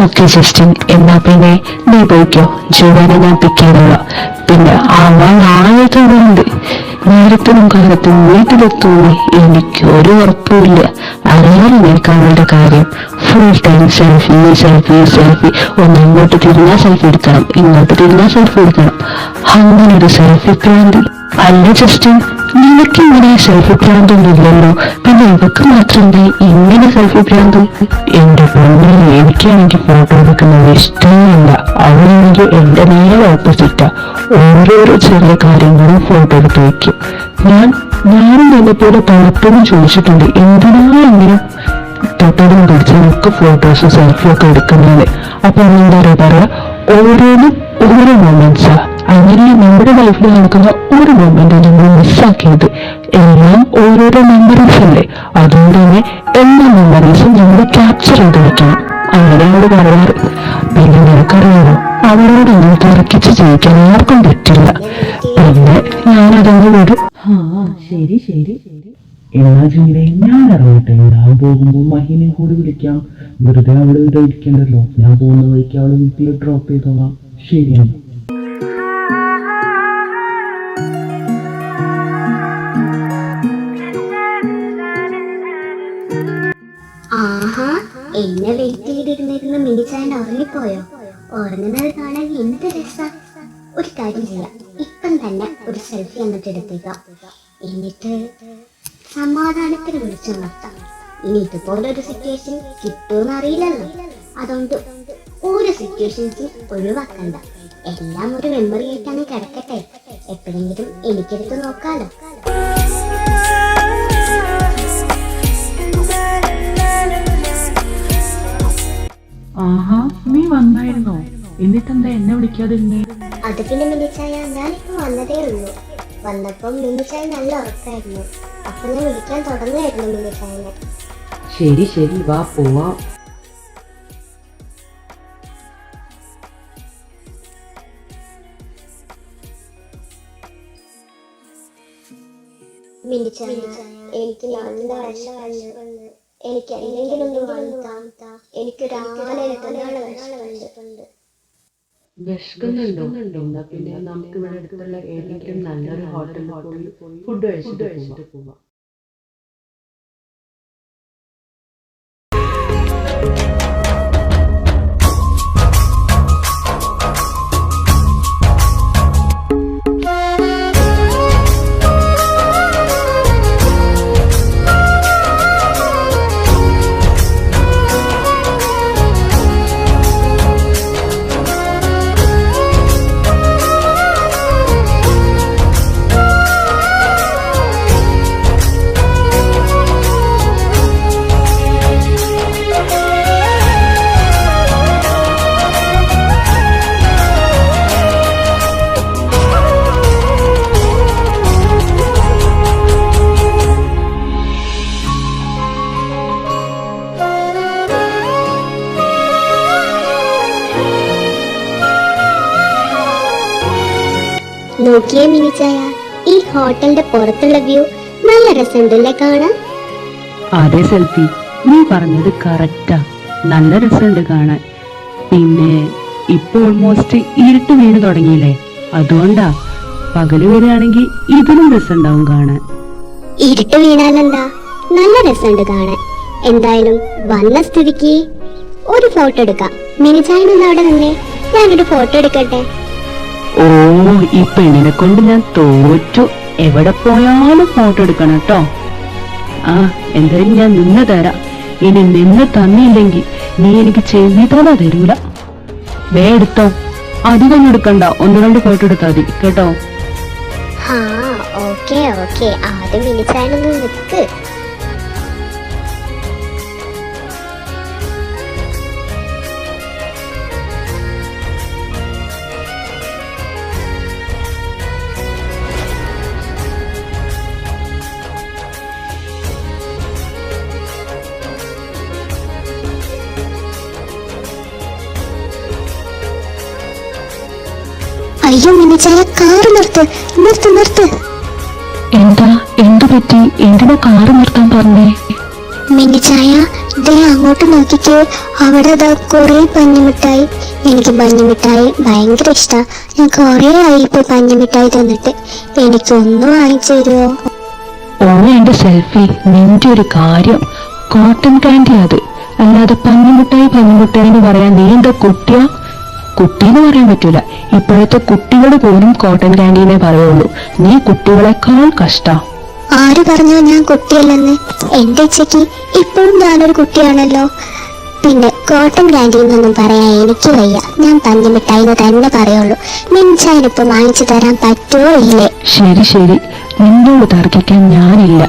ഓക്കെ ജസ്റ്റിൻ, എന്നാ പിന്നെ നീ പോയിക്കോ. ജോലിനെ ഞാൻ പിക്ക് ചെയ്തോളാം. പിന്നെ അവൻ ആയതുകൊണ്ട് നേരത്തിനും കാലത്തും വീട്ടിലെത്തുന്നു എനിക്കൊരു ഉറപ്പുമില്ല. അറിയാൻ നിനക്ക് അവളുടെ കാര്യം. Full time selfie selfie selfie. ഒന്ന് ഇങ്ങോട്ട് തിരിഞ്ഞാൽ സെൽഫി എടുക്കണം, ഇങ്ങോട്ട് തിരിഞ്ഞാൽ സെൽഫി എടുക്കണം. അങ്ങനെ ഒരു സെൽഫി പ്രാന്തി. അല്ല ജസ്റ്റിൻ, നിനക്ക് ഇങ്ങനെ സെൽഫി പ്രാന്തൊന്നുമില്ലല്ലോ. പിന്നെ ഇവക്ക് മാത്രമേ ഇങ്ങനെ സെൽഫി പ്രാന്ത്? എന്റെ പെണ്ണിൽ എനിക്കാണെങ്കിൽ ഫോട്ടോ എടുക്കുന്നത് ഇഷ്ടമല്ല. അവനാണെങ്കിൽ എന്റെ നേരെ ഓപ്പോസിറ്റാ. ഓരോരോ ചെറിയ കാര്യങ്ങളും ഫോട്ടോ എടുത്ത് വയ്ക്കും. ഞാനും എന്നെപ്പോലെ പലപ്പോഴും ചോദിച്ചിട്ടുണ്ട്, എന്തിനാണ് ഇങ്ങനെ തൊട്ടടും പിടിച്ചൊക്കെ ഫോട്ടോസും സെൽഫിയൊക്കെ എടുക്കുന്നത്. അപ്പൊ എന്താ പറയാ, ഓരോന്നും ഓരോ മൊമെന്റ്സാ. അങ്ങനെ നമ്മുടെ ലൈഫിൽ നടക്കുന്ന ഒരു മൊമെന്റ് നമ്മൾ മിസ്സാക്കിയത്. എല്ലാം ഓരോരോ മെമ്മറീസ് അല്ലേ. അതുകൊണ്ട് തന്നെ എല്ലാ മെമ്മറീസും നമ്മൾ ക്യാപ്ചർ ചെയ്ത് വെക്കണം. അങ്ങനെയാണ് പറയാറ്. പിന്നെ നിനക്കറിയാമോ, അവളോടൊന്നും തർക്കിച്ച് ജയിക്കാൻ ആർക്കും പറ്റില്ല. പിന്നെ ഞാനതങ്ങ് വിടും. ശരി ശരി ശരി. എന്നാ ജീവിതം ഞാൻ ഇറങ്ങട്ടെ. ഞാൻ പോകുമ്പോ മഹിനെ കൂടി വിളിക്കാം. വെറുതെ അവിടെ ഇവിടെ ഇരിക്കണ്ടല്ലോ. ഞാൻ പോകുന്ന വഴിക്ക് അവളെ വീട്ടിൽ ഡ്രോപ്പ് ചെയ്തോളാം. ശരിയാണ്. എന്നെ വെയിറ്റ് ചെയ്തിരുന്നിരുന്ന മിനിച്ചായൻ ഉറങ്ങിപ്പോയോ? ഉറങ്ങുന്നത് കാണാൻ എന്ത് രസാ. ഒരു കാര്യം ചെയ്യാം, ഇപ്പം തന്നെ ഒരു സെൽഫി എന്നിട്ട് എടുത്തേക്കാം. എന്നിട്ട് സമാധാനത്തിന് വിളിച്ചുണർത്താം. ഇനി ഇതുപോലൊരു സിറ്റുവേഷൻ കിട്ടുമെന്ന് അറിയില്ലല്ലോ. അതുകൊണ്ട് ഒരു സിറ്റുവേഷൻസും ഒഴിവാക്കണ്ട. എല്ലാം ഒരു മെമ്മറി ആയിട്ടാണ് കിടക്കട്ടെ. എപ്പോഴെങ്കിലും എനിക്കെടുത്ത് നോക്കാലോ. ആഹാ, നീ വന്നായിരുന്നോ? എന്നിട്ടെന്താ എന്നെ വിളിക്കാതിരുന്നേ? അത് പിന്നെ മിനിച്ചായ, ഞാനിപ്പോ വന്നതേ ഉള്ളൂ. വന്നപ്പം മിനിച്ചായ നല്ല ഉറക്കായിരുന്നു. അപ്പൊ ഞാൻ വിളിക്കാൻ തുടങ്ങായിരുന്നു മിനിച്ചായനെ. ശരി ശരി, വാ പോവാം. മിനിച്ചായ, എനിക്ക് നല്ല വിശപ്പുണ്ട്. എനിക്ക് എന്തെങ്കിലും ഒന്ന് വാങ്ങിത്താ. എനിക്കൊരു ആനയുടെ വിശപ്പുണ്ട്. വിശക്കുന്നുണ്ടോ? എന്നാ പിന്നെ നമുക്ക് ഇവിടെ അടുത്തുള്ള ഏതെങ്കിലും നല്ലൊരു ഹോട്ടലിൽ പോയി ഫുഡ് കഴിച്ചിട്ട് പോവാം. നോക്കിയേ മിനിച്ചായ, ഈ ഹോട്ടലിന്റെ പുറത്തുള്ള വ്യൂ നല്ല രസമുണ്ടല്ലേ കാണാൻ? അതെ സെൽഫി, നീ പറഞ്ഞത് കറക്റ്റാ. നല്ല രസമുണ്ട് കാണാൻ. പിന്നെ ഇപ്പൊ ഓൾമോസ്റ്റ് ഇരുട്ട് വീണ് തുടങ്ങിയില്ലേ, അതുകൊണ്ടാ. പകല് വരികയാണെങ്കിൽ ഇതിലും രസമുണ്ടാവും കാണാൻ. ഇരുട്ട് വീണാലെന്താ, നല്ല രസമുണ്ട് കാണാൻ. എന്തായാലും വന്ന സ്ഥിതിക്ക് ഒരു ഫോട്ടോ എടുക്കാം. മിനിച്ചായനൊന്ന് അവിടെ നിന്നേ, ഞാനൊരു ഫോട്ടോ എടുക്കട്ടെ. ഓ, ഈ പെണ്ണിനെ കൊണ്ട് ഞാൻ തോറ്റു. എവിടെ പോയാലും ഫോട്ടോ എടുക്കണം കേട്ടോ. ആ, എന്തായാലും ഞാൻ നിന്ന് തരാം. ഇനി നിന്ന് തന്നില്ലെങ്കിൽ നീ എനിക്ക് ചെയ്താ തരൂല. എടുത്തോ, അധികം എടുക്കണ്ട, 1-2 ഫോട്ടോ എടുത്താൽ മതി കേട്ടോ. ഹാ, ഓക്കെ ഓക്കെ. ആദ്യം മിനിച്ചായനൊന്ന് നിൽക്ക്. അയ്യോ മിനിച്ചായ, കാറ് നിർത്ത്. എന്താ, എന്തു പറ്റി? എന്തിനാ കാറ് നിർത്താൻ പറഞ്ഞേ? മിനിച്ചായ, ദേ അങ്ങോട്ട് നോക്കിക്കേ. അവിടെ കുറെ പഞ്ഞിമിഠായി. എനിക്ക് പഞ്ഞിമിഠായി ഭയങ്കര ഇഷ്ടാ. ഞാൻ കൊറേ ആയി ഇപ്പൊ പഞ്ഞിമിഠായി തന്നിട്ട്. എനിക്കൊന്ന് വാങ്ങിച്ചു തരുമോ? ഓ എന്റെ സെൽഫി, നിന്റെ ഒരു കാര്യം. കോട്ടൺ കാൻഡി അത്, അല്ലാതെ പഞ്ഞിമുട്ടായി എന്ന് പറയാൻ നീ എന്താ കുട്ടിയാ? കുട്ടീന്ന് പറയാൻ പറ്റൂല. ഇപ്പോഴത്തെ കുട്ടികൾ പോലും കോട്ടൺ കാൻഡീനെ പറയുള്ളൂ. നീ കുട്ടികളെക്കാൾ കഷ്ടാ. ആര് പറഞ്ഞോ ഞാൻ കുട്ടിയല്ലെന്ന്? എന്റെ ഉച്ചയ്ക്ക് ഇപ്പോഴും ഞാനൊരു കുട്ടിയാണല്ലോ. പിന്നെ കോട്ടൺ കാൻഡി എന്നൊന്നും പറയാൻ എനിക്ക് വയ്യ. ഞാൻ പഞ്ഞിമിഠായിന്ന് തന്നെ പറയുള്ളൂ. മിനിച്ചായനിപ്പോ വാങ്ങിച്ചു തരാൻ പറ്റുമോ ഇല്ലേ? ശരി, നിന്നോട് തർക്കിക്കാൻ ഞാനില്ല.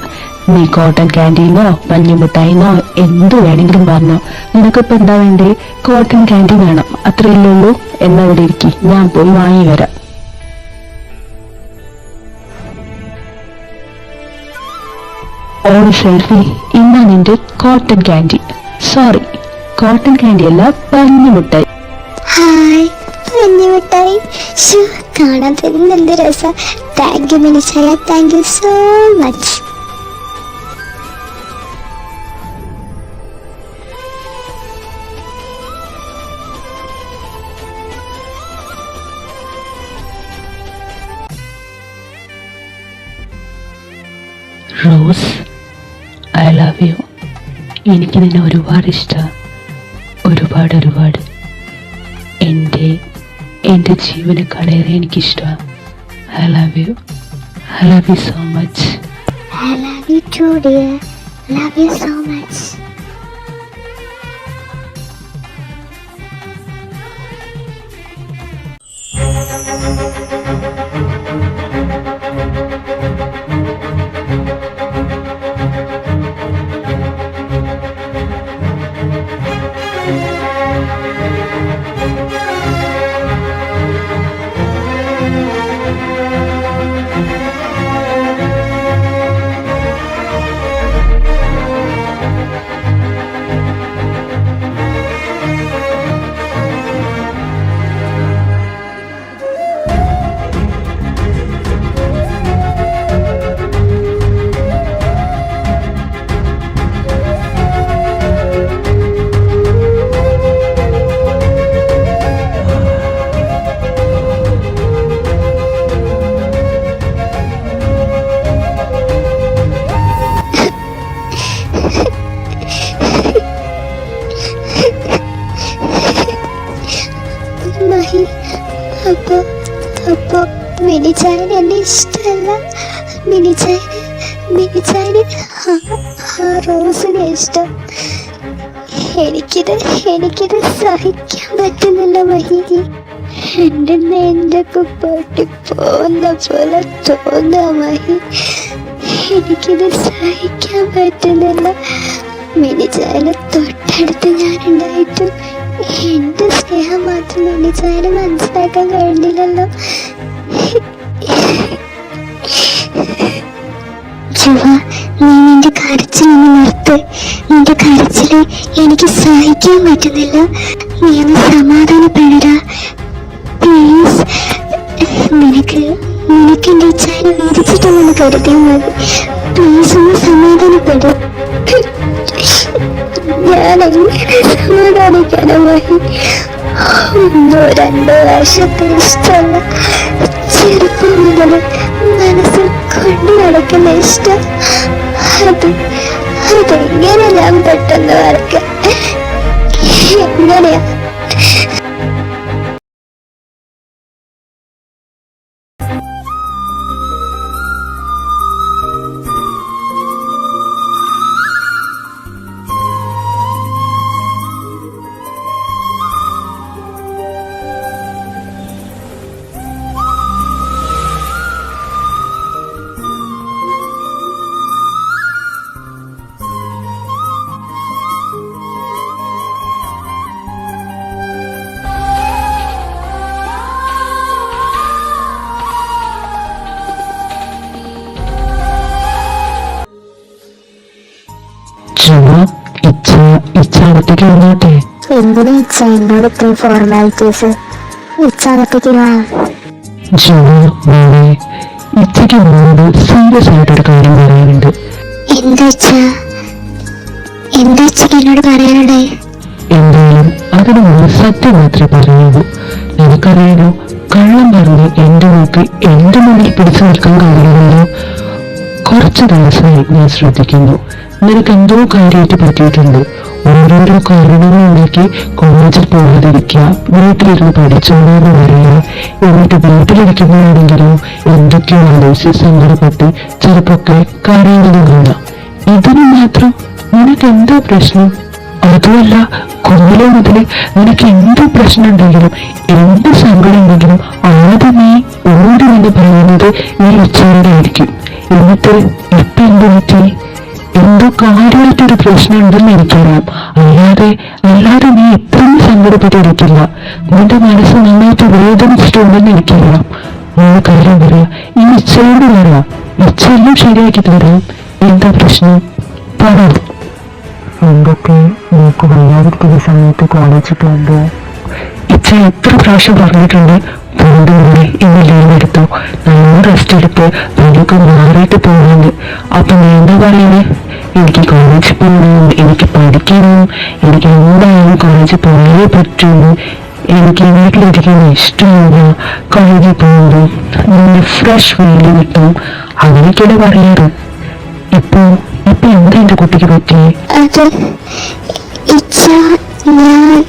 നീ കോട്ടൺ കാൻഡീനോ പഞ്ഞിമുട്ടായിനോ എന്തു വേണമെങ്കിലും പറഞ്ഞോ. നിനക്കിപ്പോ എന്താ വേണ്ടേ? കോട്ടൺ കാൻഡി വേണം, അത്രയല്ലേ ഉള്ളൂ. എന്നവിടെ ഇരിക്കും, ഞാൻ പോയി വാങ്ങി വരാം. ഓ സെൽഫി, ഇന്നാ നിന്റെ cotton candy. Sorry, cotton candy അല്ല, പഞ്ഞിമുട്ടായി. ഹായ്, പഞ്ഞിമിഠായി. കാണാൻ തന്നെ എന്ത് രസം. താങ്ക് യു മിനിച്ചായ, thank you so much. Rose, I love you. എനിക്ക് നിന്നെ ഒരുപാട് ഇഷ്ടമാണ്. ഒരുപാട് ഒരുപാട്. എൻ്റെ ജീവനേക്കാളേറെ എനിക്കിഷ്ടമാണ്. I love you. I love you so much. I love you too, dear. Love you so much. Mahi, അപ്പൊ മിനിച്ചായന് എന്നെ ഇഷ്ടമല്ല. മിനിച്ചായന് ആ റോസിനെ ഇഷ്ടം. എനിക്കിത് സഹിക്കാൻ പറ്റുന്നില്ല മഹി. എൻ്റെ നെഞ്ചൊക്കെ പൊട്ടിപ്പോന്ന പോലെ തോന്നുക മഹി. എനിക്കിത് സഹിക്കാൻ പറ്റുന്നില്ല. മിനിച്ചായന് തൊട്ടടുത്ത് ഞാനുണ്ടായിട്ടും എന്റെ സ്നേഹം മാത്രം മിനിച്ചായന് മനസ്സിലാക്കാൻ കഴിഞ്ഞില്ലല്ലോ. ജുവ, നീ നിന്റെ കരച്ചിലൊന്ന് നിർത്ത്. നിന്റെ കരച്ചില് എനിക്ക് സഹിക്കാൻ പറ്റുന്നില്ല. നീ ഒന്ന് സമാധാനപ്പെടടാ പ്ലീസ്. നിനക്ക് എന്റെ ഇച്ഛാനെ വിധിച്ചിട്ടൊന്ന് കരുതിയാൽ മതി. പ്ലീസ് ഒന്ന് സമാധാനപ്പെടും. ഞാനെങ്ങനെ സമാധാനിക്കാനുമായി? 1-2 വർഷത്തിന് ഇഷ്ടമല്ല. ചെറുപ്പം മുതൽ മനസ്സിൽ കൊണ്ടു നടക്കുന്ന ഇഷ്ടം. അതെങ്ങനെ ഞാൻ പെട്ടെന്ന് വരയ്ക്കാം? എങ്ങനെയാ? ഇച്ഛാടത്തേക്ക് വന്നോട്ടെ. എന്തിനാ ഇച്ഛ എന്നോട് ഇത്രയും ഫോർമാലിറ്റീസ്? ഇച്ഛാടത്തേക്ക് വാ. ഇച്ചയ്ക്ക് എന്നോട് സീരിയസ് ആയിട്ടൊരു കാര്യം പറയാനുണ്ട്. എന്താ ഇച്ചയ്ക്ക് എന്നോട് പറയാനുണ്ടേ? എന്തായാലും അതിന് മുമ്പ് സത്യം മാത്രമേ പറയുള്ളൂ. എനിക്കറിയാലോ, കള്ളം പറഞ്ഞ് എന്റെ നോക്ക് എന്റെ മുന്നിൽ പിടിച്ചു നിൽക്കാൻ കഴിയുമല്ലോ. കുറച്ച് ദിവസമായി ഞാൻ ശ്രദ്ധിക്കുന്നു, നിനക്ക് എന്തോ കാര്യമായിട്ട് പറ്റിയിട്ടുണ്ട്. ഓരോരോ കാരണങ്ങൾ ഉണ്ടാക്കി കോളേജിൽ പോകാതിരിക്കുക, വീട്ടിലിരുന്ന് പഠിച്ചോളാന്ന് പറയുക, എന്നിട്ട് വീട്ടിലിരിക്കുന്നതാണെങ്കിലോ എന്തൊക്കെയോ ആലോചിച്ച് സങ്കടപ്പെട്ട് ചിലപ്പൊക്കെ കരയുന്നതും കാണാം. ഇതിന് മാത്രം നിനക്ക് എന്താ പ്രശ്നം? അതുമല്ല, കുഞ്ഞിലെ മുതൽ നിനക്ക് എന്ത് പ്രശ്നം ഉണ്ടെങ്കിലും എന്ത് സങ്കടം ഉണ്ടെങ്കിലും ആദ്യം നീ ഓടി എന്ന് പറയുന്നത് ഈ ഉച്ചയുടെ ആയിരിക്കും. എന്നിട്ട് ഇപ്പൊ എന്ത് പറ്റി? എന്തോ കാര്യമായിട്ടൊരു പ്രശ്നം ഉണ്ടെന്ന് എനിക്കറിയാം. അല്ലാതെ നീ ഇത്രയും സങ്കടപ്പെട്ടിരിക്കില്ല. നിന്റെ മനസ്സ് നന്നായിട്ട് വേദനിച്ചിട്ടുണ്ടെന്ന് എനിക്കറിയാം. നീ കാര്യം പറയാ, ഈ ഇച്ചയോട് പറയാ, ഇച്ചയെല്ലാം ശരിയാക്കി തരാം. എന്താ പ്രശ്നം? പറ. എന്തൊക്കെ നിനക്ക് വയ്യാതിരിക്കുന്ന സമയത്ത് കോളേജിൽ പോകുമ്പോ ഇച്ച എത്ര പ്രാവശ്യം പറഞ്ഞിട്ടുണ്ട്, വീണ്ടും ഇന്ന് ലീവ് എടുത്തു, നല്ല റെസ്റ്റ് എടുത്ത് പനിയൊക്കെ മാറിയിട്ട് പോകണമെന്ന്. അപ്പൊ നീ എന്താ പറയുന്നത്? എനിക്ക് കോളേജിൽ പോകണം, എനിക്ക് പഠിക്കണം, എനിക്ക് എന്തായാലും കോളേജിൽ പോയേ പറ്റുള്ളൂ, എനിക്ക് വീട്ടിലിരിക്കാൻ ഇഷ്ടമില്ല, കോളേജിൽ പോകുമ്പോൾ നല്ല ഫ്രഷ് ഫീല് കിട്ടും, അങ്ങനെയൊക്കെയാണ് പറയാറ്. ഇപ്പൊ എന്താ എന്റെ കുട്ടിക്ക് പറ്റി? അത് ഇച്ഛ ഞാൻ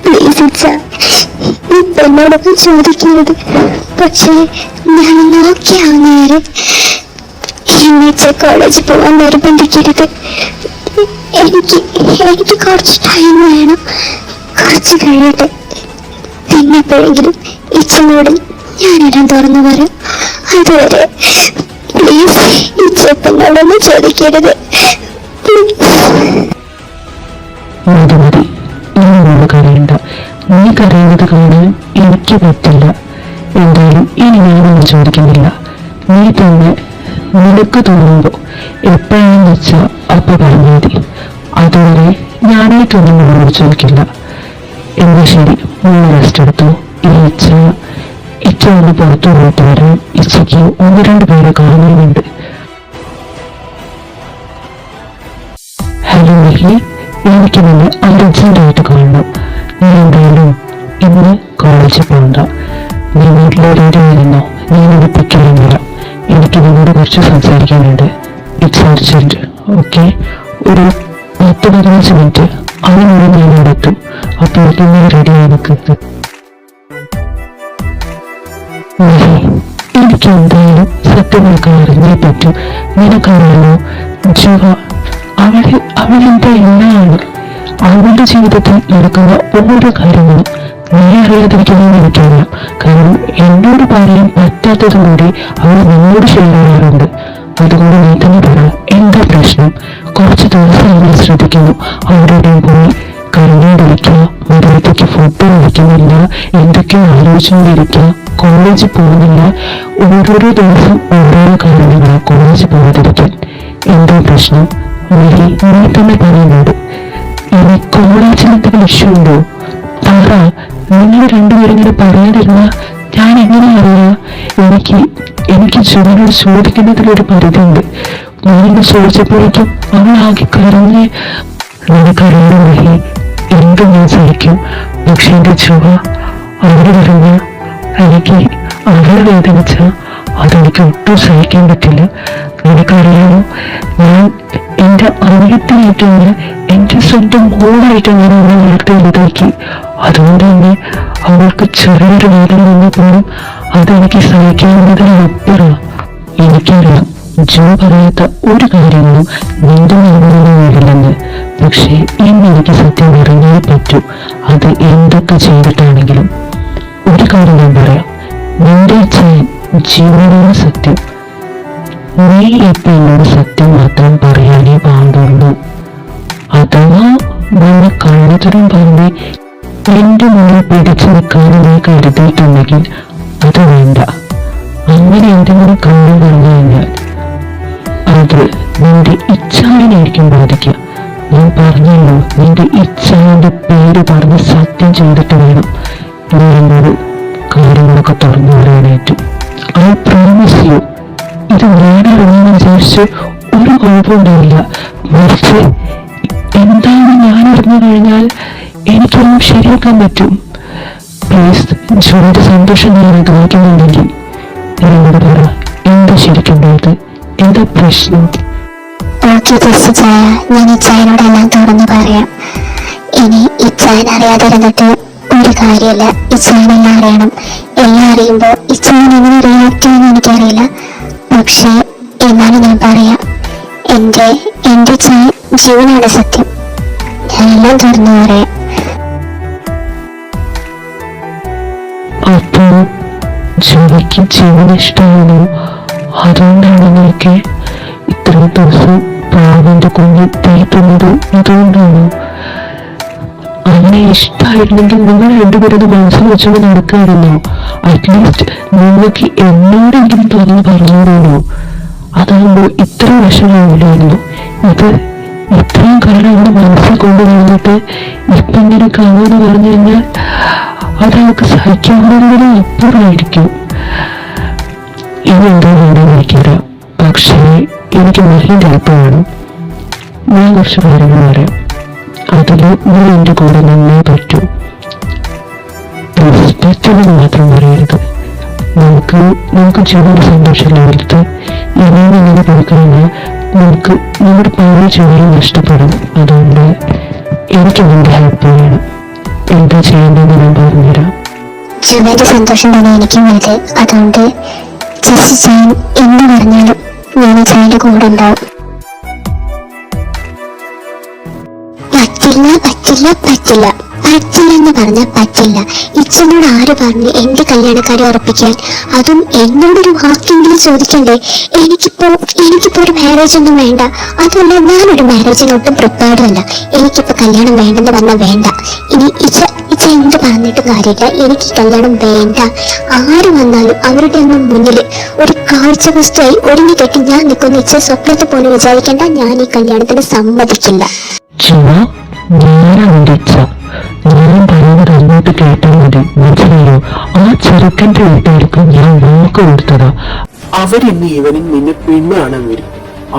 പ്ലീസ് ഇച്ച, ഇപ്പൊ എന്നോടൊപ്പം ചോദിക്കരുത്. പക്ഷേ ഞാൻ നോക്കിയാവുന്നവരെ എന്നെ കോളേജിൽ പോകാൻ നിർബന്ധിക്കരുത്. എനിക്ക് കുറച്ച് ടൈം വേണം. കുറച്ച് കഴിയട്ടെ. പിന്നെപ്പോഴെങ്കിലും ഇച്ചനോട് ഞാനിടാൻ തുറന്നു പറയാം. അതുവരെ പ്ലീസ് ഇച്ചപ്പനോടൊന്നും ചോദിക്കരുത്. മതി മതി, എന്നോട് കരയണ്ട. നീ കരയുന്നത് കാണാൻ എനിക്ക് പറ്റില്ല. എന്തായാലും ഇനി ഞാനൊന്നും ചോദിക്കുന്നില്ല. നീ തന്നെ നിനക്ക് തോന്നുമ്പോ എപ്പോഴാണെന്ന് വെച്ചാ അപ്പൊ പറഞ്ഞാൽ മതി. അതുവരെ ഞാനേക്കൊന്നും നിന്നോട് ചോദിക്കില്ല. എന്നാ ശരി, നീ റെസ്റ്റ് എടുത്തോ. ഈ ഇച്ച ഒന്ന് പുറത്തു പോയിട്ട് വരാൻ. ഇച്ചയ്ക്ക് 1-2 പേരെ കാണുന്നുണ്ട്. ഹലോ മഹി, എനിക്ക് നിന്നെ അർജന്റായിട്ട് കാണണം. നീ എന്തായാലും ഇന്ന് കോളേജിൽ പോകണ്ട. നീ വീട്ടിലോട്ട് വരുന്നോ? ഞാനത് പിക്കാൻ വരാം. എനിക്ക് നിന്നോട് കുറച്ച് സംസാരിക്കാനുണ്ട്. It's urgent. ഓക്കെ, ഒരു 10-15 മിനിറ്റ് അതിനുള്ളിൽ ഞാൻ ഇവിടെ എത്തും. അപ്പോഴേക്കും നീ റെഡിയായി നിൽക്കുന്നത്. എനിക്ക് എന്തായാലും സത്യമൊക്കെ അറിഞ്ഞേ പറ്റും. നിനക്കറിയാലോ ജുവ, അവളെന്താ എല്ലാമാണ്. അവളുടെ ജീവിതത്തിൽ നടക്കുന്ന ഓരോ കാര്യങ്ങളും നീ അറിയാതിരിക്കുന്നതെന്ന് എനിക്കറിയാം. കാരണം എന്നോട് പറയാൻ പറ്റാത്തതുകൂടി അവൾ നിന്നോട് ഷെയർ ചെയ്യാറുണ്ട്. അതുകൊണ്ട് നീ തന്നെ പറ, എന്താ പ്രശ്നം? കുറച്ച് ദിവസം അവൾ ശ്രദ്ധിക്കുന്നു. അവരുടെയും പോയി കരഞ്ഞോണ്ടിരിക്കുക, മരുന്നത്തേക്ക് ഫുഡ് കഴിക്കുന്നില്ല, എന്തൊക്കെയോ ആലോചിച്ചുകൊണ്ടിരിക്കുക, കോളേജിൽ പോകുന്നില്ല. ഓരോരോ ദിവസം ഓരോരോ കാരണങ്ങളാണ് കോളേജിൽ പോകാതിരിക്കാൻ. എന്താ പ്രശ്നം? നീ തന്നെ പറയുന്നുണ്ട്. ഇനി കോളേജിൽ എന്തെങ്കിലും ഇഷ്യൂ ഉണ്ടോ? പറ. നിങ്ങൾ രണ്ടുപേരും ഇങ്ങനെ പറയാതിരുന്ന ഞാൻ എങ്ങനെ അറിയാം? എനിക്ക് ജുവനോട് ചോദിക്കുന്നതിലൊരു പരിധിയുണ്ട്. നീ ചോദിച്ചപ്പോഴേക്കും അവൾ ആകെ കരഞ്ഞ്. നിനക്കറിയാം മഹി, എന്ത് ഞാൻ സഹിക്കും. പക്ഷെ എന്റെ ജുവ അവര് പറഞ്ഞ അവരെ വേദനിച്ച അതെനിക്ക് ഒട്ടും സഹിക്കാൻ പറ്റില്ല. നിനക്കറിയാമോ, ഞാൻ എന്റെ അനിയത്തിനായിട്ടാണ്, എന്റെ സ്വന്തം മോളായിട്ടാണ് ഞാൻ അവളെ വളർത്തി വലുതാക്കി. അതുകൊണ്ട് തന്നെ അവൾക്ക് ചെറിയൊരു വേദന വന്നപ്പോഴും അതെനിക്ക് സഹിക്കാവുന്നതിനപ്പുറം. എനിക്കറിയാം ജോ പറയാത്ത ഒരു കാര്യങ്ങളും നിന്റെ മേഖലയിൽ വീടില്ലെന്ന്. പക്ഷേ ഇന്ന് എനിക്ക് സത്യം അറിഞ്ഞേ പറ്റൂ. അത് എന്തൊക്കെ ചെയ്തിട്ടാണെങ്കിലും. ഒരു കാര്യം ഞാൻ പറയാം, നിന്റെ ജീവനാണ് സത്യം. നീ ഇപ്പൊ എന്നോട് സത്യം മാത്രം പറയാനേ പാടുള്ളൂ. അഥവാ വന്ന കഴുതരും പറഞ്ഞ് എന്റെ മുന്നിൽ പിടിച്ചു നിൽക്കാനും നീ കരുതിയിട്ടുണ്ടെങ്കിൽ അത് വേണ്ട. അങ്ങനെ എന്തെങ്കിലും കാര്യം പറഞ്ഞു കഴിഞ്ഞാൽ അത് നിന്റെ ഇച്ഛാവിനായിരിക്കും ബാധിക്കുക. ഞാൻ പറഞ്ഞല്ലോ, നിന്റെ ഇച്ഛാവിന്റെ പേര് പറഞ്ഞ് സത്യം ചെയ്തിട്ട് വേണം നീ എന്നോട് കാര്യങ്ങളൊക്കെ തുറന്നു പറയാനായിട്ട്. I promise U. ഇത് ഞാനറിഞ്ഞെന്ന് വിചാരിച്ച് ഒരു കുഴപ്പമുണ്ടാവില്ല. മറിച്ച് എന്താണ് ഞാൻ അറിഞ്ഞു കഴിഞ്ഞാൽ എനിക്കൊന്നും ശരിയാക്കാൻ പറ്റും. പ്ലീസ്, ജോലിയുടെ സന്തോഷം ഞാൻ ആഗ്രഹിക്കുന്നുണ്ടെങ്കിൽ എന്നോട് പറ, എന്താ ശരിക്കുണ്ടായത്? എന്താ പ്രശ്നം? ഓക്കെ ജെസ്സി ചായ, ഞാൻ ഇച്ചായനോടെല്ലാം തുറന്നു പറയാം. ഇനി ഇച്ചായൻ അറിയാതിരുന്നിട്ട് ഒരു കാര്യമില്ല. ഇച്ചായനെല്ലാം അറിയണം. എല്ലാം അറിയുമ്പോൾ ഇച്ചായൻ എങ്ങനെ റിയാക്ട് ചെയ്യുമെന്ന് എനിക്കറിയില്ല. പക്ഷേ എന്നാലും ഞാൻ പറയാം, എന്റെ ചായൻ ജീവനാണ് സത്യം. ഞാനെല്ലാം തുറന്നു പറയാം. അപ്പോ ജോലിക്ക് ജീവൻ ഇഷ്ടമാണോ? അതുകൊണ്ടാണ് നിങ്ങൾക്ക് ഇത്രയും ദിവസം പാവന്റെ കുഞ്ഞ് തീറ്റുന്നത്? അതുകൊണ്ടാണോ? അങ്ങനെ ഇഷ്ടമായിരുന്നെങ്കിൽ നിങ്ങൾ രണ്ടുപേരും മനസ്സിൽ വെച്ചുകൊണ്ട് നടക്കാറുണ്ടോ? അറ്റ്ലീസ്റ്റ് നിങ്ങൾക്ക് എന്നോടെങ്കിലും തുറന്ന് പറഞ്ഞോടാണോ? അതാകുമ്പോൾ ഇത്ര വിഷമമില്ലായിരുന്നു. ഇത് ഇത്രയും കാലം അവിടെ മനസ്സിൽ കൊണ്ടുവന്നിട്ട് ഇപ്പം ഇങ്ങനെ കാണുമെന്ന് പറഞ്ഞു കഴിഞ്ഞാൽ അതവർക്ക് സഹിക്കാവുന്നതിനും അപ്പുറമായിരിക്കും. ഇനി എന്താ വേണമെന്ന് എനിക്കറിയാം. പക്ഷേ എനിക്ക് മഹിന്റെ ഹെൽപ്പ് വേണം. ഞാൻ കുറച്ച് കാര്യങ്ങൾ പറയാം. അതിൽ നീ എൻ്റെ കൂടെ നിന്നേ പറ്റൂ. തെറ്റെന്ന് മാത്രം പറയരുത്. നമുക്ക് ജീവന്റെ സന്തോഷം എടുത്ത് ഇനിയും ഇങ്ങനെ കൊടുക്കണമെന്ന് നമുക്ക് നമ്മുടെ പല ജോലിയും നഷ്ടപ്പെടും. അതുകൊണ്ട് എനിക്ക് നിന്റെ ഹെൽപ്പ് ചെയ്യണം. എന്താ ചെയ്യേണ്ടതെന്ന് ഞാൻ പറഞ്ഞുതരാം. ജുവയുടെ സന്തോഷം തന്നെ എനിക്കും വലുത്. അതുകൊണ്ട് ജസ്റ്റ് ചെയ്യാൻ എന്ന് പറഞ്ഞാലും ഞാൻ ജുവയുടെ കൂടെ ഉണ്ടാവും. പറ്റില്ല പറ്റില്ല പറ്റില്ല പറ്റില്ല എന്ന് പറഞ്ഞാൽ പറ്റില്ല. ഇച്ചനോട് ആര് പറഞ്ഞു എന്റെ കല്യാണക്കാരെ ഉറപ്പിക്കാൻ? അതും എന്നോടൊരു വാക്കെങ്കിലും ചോദിക്കണ്ടേ? എനിക്കിപ്പോ ഒരു മാരേജ് ഒന്നും വേണ്ട. അതുമല്ല, ഞാനൊരു മാരേജിനൊട്ടും പ്രിപ്പയർഡ് അല്ല. എനിക്കിപ്പോ കല്യാണം വേണ്ടെന്ന് പറഞ്ഞാൽ വേണ്ട. ഇനി ഇച്ച എന്ത് പറഞ്ഞിട്ട് കാര്യമില്ല. എനിക്ക് കല്യാണം വേണ്ട. ആര് വന്നാലും അവരുടെ ഒന്നും മുന്നിൽ ഒരു കാഴ്ച വസ്തുവായി ഒരുങ്ങി കെട്ടി ഞാൻ നിൽക്കുന്ന ഇച്ച സ്വപ്നത്തെ പോലെ വിചാരിക്കേണ്ട. ഞാൻ ഈ കല്യാണത്തിന് സമ്മതിക്കില്ല. ഞാനാണ് ഇച്ഛ. ഞാൻ പറയുന്നത് അങ്ങോട്ട് കേട്ടാൽ മതി. മനസ്സിലായോ? ആ ചെറുക്കന്റെ വീട്ടുകാർക്ക് ഞാൻ വാക്ക് കൊടുത്തതാ. അവരിന്ന് ഈവനിങ് നിന്നെ പെണ്ണാണ് വരും.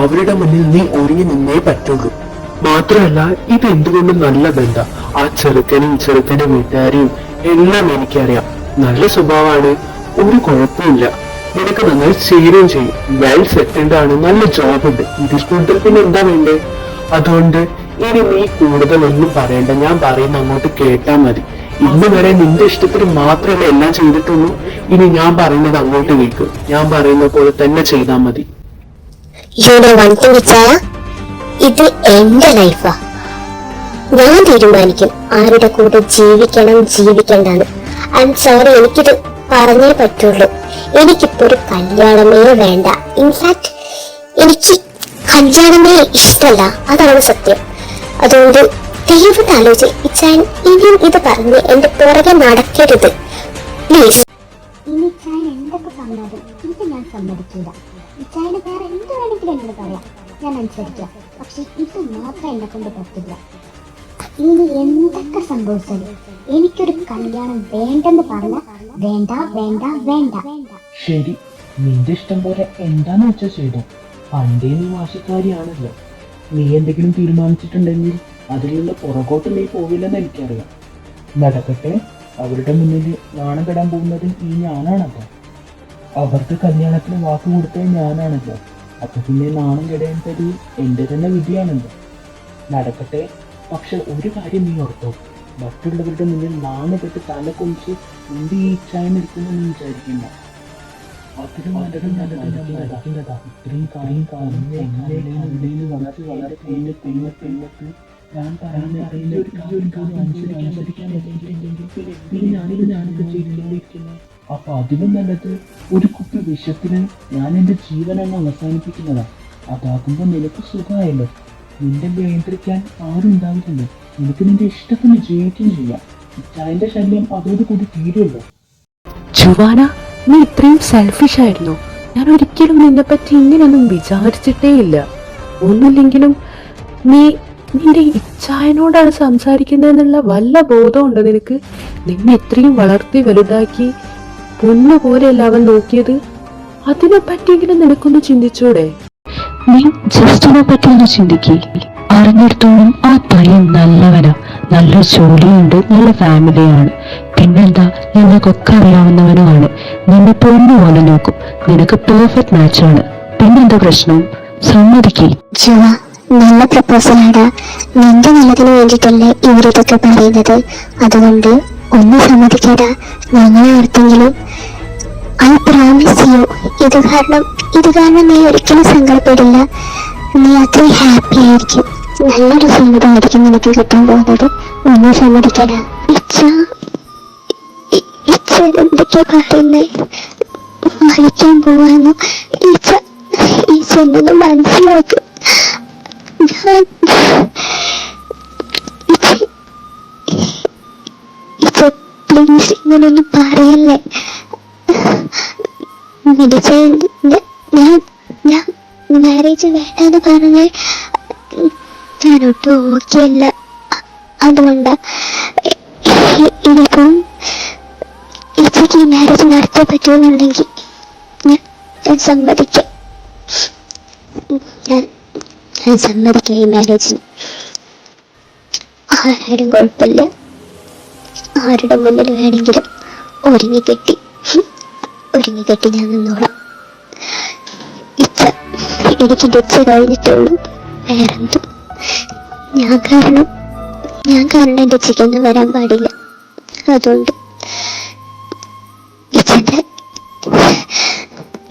അവരുടെ മുന്നിൽ നീ ഒരുങ്ങി നിന്നേ പറ്റുള്ളൂ. മാത്രമല്ല, ഇത് എന്തുകൊണ്ടും നല്ല ബന്ധ. ആ ചെറുക്കന്റെ വീട്ടുകാരെയും എല്ലാം എനിക്കറിയാം. നല്ല സ്വഭാവമാണ്, ഒരു കുഴപ്പമില്ല. നിനക്ക് നന്നായി ചേരുകയും ചെയ്യും. വെൽ സെറ്റിൽഡ് ആണ്, നല്ല ജോബ് ഉണ്ട്. ഇതിൽ കൂടുതൽ പിന്നെ എന്താ വേണ്ടേ? അതുകൊണ്ട് ഇനി നീ കൂടുതലൊന്നും പറയണ്ട. ഞാൻ പറയുന്ന അങ്ങോട്ട് കേട്ടാ മതി. ഇന്ന് വരെ നിന്റെ ഇഷ്ടത്തിന് മാത്രമേ എല്ലാം ചെയ്തിട്ടുള്ളൂ. ഇനി ഞാൻ പറയുന്നത് അങ്ങോട്ട് കേൾക്കും. ഞാൻ പറയുന്ന പോലെ തന്നെ ചെയ്താൽ മതി. ഇത് എന്റെ ലൈഫാ. ഞാൻ തീരുമാനിക്കും ആരുടെ കൂടെ ജീവിക്കണ്ടെന്ന്. ഐ എം സോറി, എനിക്കിത് പറഞ്ഞേ പറ്റുള്ളൂ. എനിക്കിപ്പോ ഒരു കല്യാണമേ വേണ്ട. ഇൻഫാക്ട് എനിക്ക് കല്യാണമേ ഇഷ്ടമല്ല. അതാണ് സത്യം. അതുകൊണ്ട് ദൈവത്തെ ആലോചിച്ച് ഇനിയും ഇത് പറഞ്ഞ് എന്റെ പുറകെ നടക്കരുത്, പ്ലീസ്. ഇനി ഇച്ചായൻ എന്തൊക്കെ പറഞ്ഞാലും ഇത് ഞാൻ സമ്മതിക്കില്ല. ഇച്ചായന് വേറെ എന്ത് വേണമെങ്കിലും എന്നോട് പറയാം, ഞാൻ അനുസരിക്കാം. പക്ഷെ ഇത് മാത്രം എന്നെ കൊണ്ട് പറ്റില്ല. ഇനി എന്തൊക്കെ സംഭവിച്ചാലും എനിക്കൊരു കല്യാണം വേണ്ടെന്ന് പറഞ്ഞ വേണ്ട വേണ്ട വേണ്ട. ശരി, നിന്റെ ഇഷ്ടം പോലെ എന്താന്ന് വെച്ചാൽ ചെയ്തോ. പണ്ടേ നീ വാശിക്കാരിയാണല്ലോ. നീ എന്തെങ്കിലും തീരുമാനിച്ചിട്ടുണ്ടെങ്കിൽ അതിലുള്ള പുറകോട്ട് നീ പോവില്ലെന്ന് എനിക്കറിയാം. നടക്കട്ടെ. അവരുടെ മുന്നിൽ നാണം കെടാൻ പോകുന്നത് ഈ ഞാനാണല്ലോ. അവർക്ക് കല്യാണത്തിന് വാക്ക് കൊടുത്തത് ഞാനാണല്ലോ. അപ്പൊ പിന്നെ നാണം കെടേണ്ടത് എന്റെ തന്നെ വിധിയാണല്ലോ. നടക്കട്ടെ. പക്ഷെ ഒരു കാര്യം നീ ഓർത്തോ, മറ്റുള്ളവരുടെ മുന്നിൽ നാണം കെട്ട് തല കൊഞ്ച് നിന്റെ ഈ ഇച്ഛായം നിൽക്കുന്നു നീ വിചാരിക്കണ്ട. അതിലും നല്ലതാ. ഇത്രയും കാലം വളരെ പെണ്ണത്ത് ഞാൻ പറയുന്ന ഒരു കാര്യം അനുസരിക്കാൻ പറ്റിയില്ലെങ്കിൽ ഞാനിത് ചെയ്തുകൊണ്ടിരിക്കുന്നു. അപ്പൊ അതിലും നല്ലത് ഒരു കുപ്പി വിഷത്തിന് ഞാൻ എന്റെ ജീവനെന്ന് അവസാനിപ്പിക്കുന്നതാ. അതാകുമ്പോ നിനക്ക് സുഖമായല്ലോ. നിന്റെ നിയന്ത്രിക്കാൻ ആരും ഉണ്ടാവില്ലല്ലോ. നിനക്ക് നിന്റെ ഇഷ്ടത്തിന് ജീവിക്കുകയും ചെയ്യാം. ഇച്ചായന്റെ ശല്യം അതോടുകൂടി തീരുമല്ലോ. ജുവാന, നീ ഇത്രയും സെൽഫിഷ് ആയിരുന്നു. ഞാൻ ഒരിക്കലും നിന്നെ പറ്റി ഇങ്ങനെയൊന്നും വിചാരിച്ചിട്ടേ ഇല്ല. ഒന്നുമില്ലെങ്കിലും നീ നിന്റെ ഇച്ഛായനോടാണ് സംസാരിക്കുന്നതെന്നുള്ള വല്ല ബോധമുണ്ടോ നിനക്ക്? നിന്നെ ഇത്രയും വളർത്തി വലുതാക്കി പൊന്നു പോലെയല്ല അവൻ നോക്കിയത്. അതിനെ പറ്റിയെങ്കിലും നിനക്കൊന്ന് ചിന്തിച്ചൂടെ? നീ ജസ്റ്റിനെ പറ്റി ഒന്ന് ചിന്തിക്കേ. അറിഞ്ഞിടത്തോളം ആ പയ്യൻ നല്ലവനാ, നല്ല ജോലിയുണ്ട്, നല്ല ഫാമിലിയാണ്. പിന്നെന്താ, നിനക്കൊക്കെ അറിയാവുന്നവനുമാണ്. നിന്നെ പൊന്നു പോലെ നോക്കും. നിനക്ക് പെർഫെക്റ്റ് മാച്ചാണ്. പിന്നെന്താ പ്രശ്നം? സമ്മതിക്കേ. നല്ല പ്രപ്പോസലാടാ. നിന്റെ നല്ലതിന് വേണ്ടിയിട്ടല്ലേ ഇവരിതൊക്കെ പറയുന്നത്. അതുകൊണ്ട് ഒന്ന് സമ്മതിക്കടാ. ഞങ്ങളെ ഓർത്തെങ്കിലും ഐ പ്രോമിസ് യു, ഇത് കാരണം നീ ഒരിക്കലും സങ്കടപ്പെടില്ല. നീ അത്രയും ഹാപ്പി ആയിരിക്കും. നല്ലൊരു ജീവിതമായിരിക്കും നിനക്ക് കിട്ടാൻ പോകുന്നത്. ഒന്ന് സമ്മതിക്കടാ. ഇച്ച എന്തൊക്കെയാ പറയുന്നേ? മരിക്കാൻ പോവാന്നു. ഈച്ച എന്നൊന്ന് മനസ്സിലാക്കും. പ്ലീസ് ഇങ്ങനൊന്നും പറയല്ലേ. ഞാൻ മാരേജ് വേണ്ടെന്ന് പറഞ്ഞ് ഞാനൊട്ടും ഓക്കെയല്ല. അതുകൊണ്ടാ ഇനിയിപ്പം ഇച്ചയ്ക്ക് ഈ മാരേജ് നടത്താൻ പറ്റുമെന്നുണ്ടെങ്കിൽ ഞാൻ സമ്മതിക്കാം. ഞാൻ സമ്മതിക്കാം ഈ മാരേജിന്. ആരും കുഴപ്പമില്ല. ആരുടെ മുന്നിൽ വേണമെങ്കിലും ഒരുങ്ങിക്കെട്ടി ഞാൻ നിന്നോളാം. എനിക്ക് ഡിച്ച് കഴിഞ്ഞിട്ടുള്ളൂ. വേറെന്തും ഞാൻ കാരണം എൻ്റെ ചിക്കൊന്നും വരാൻ പാടില്ല. അതുകൊണ്ട്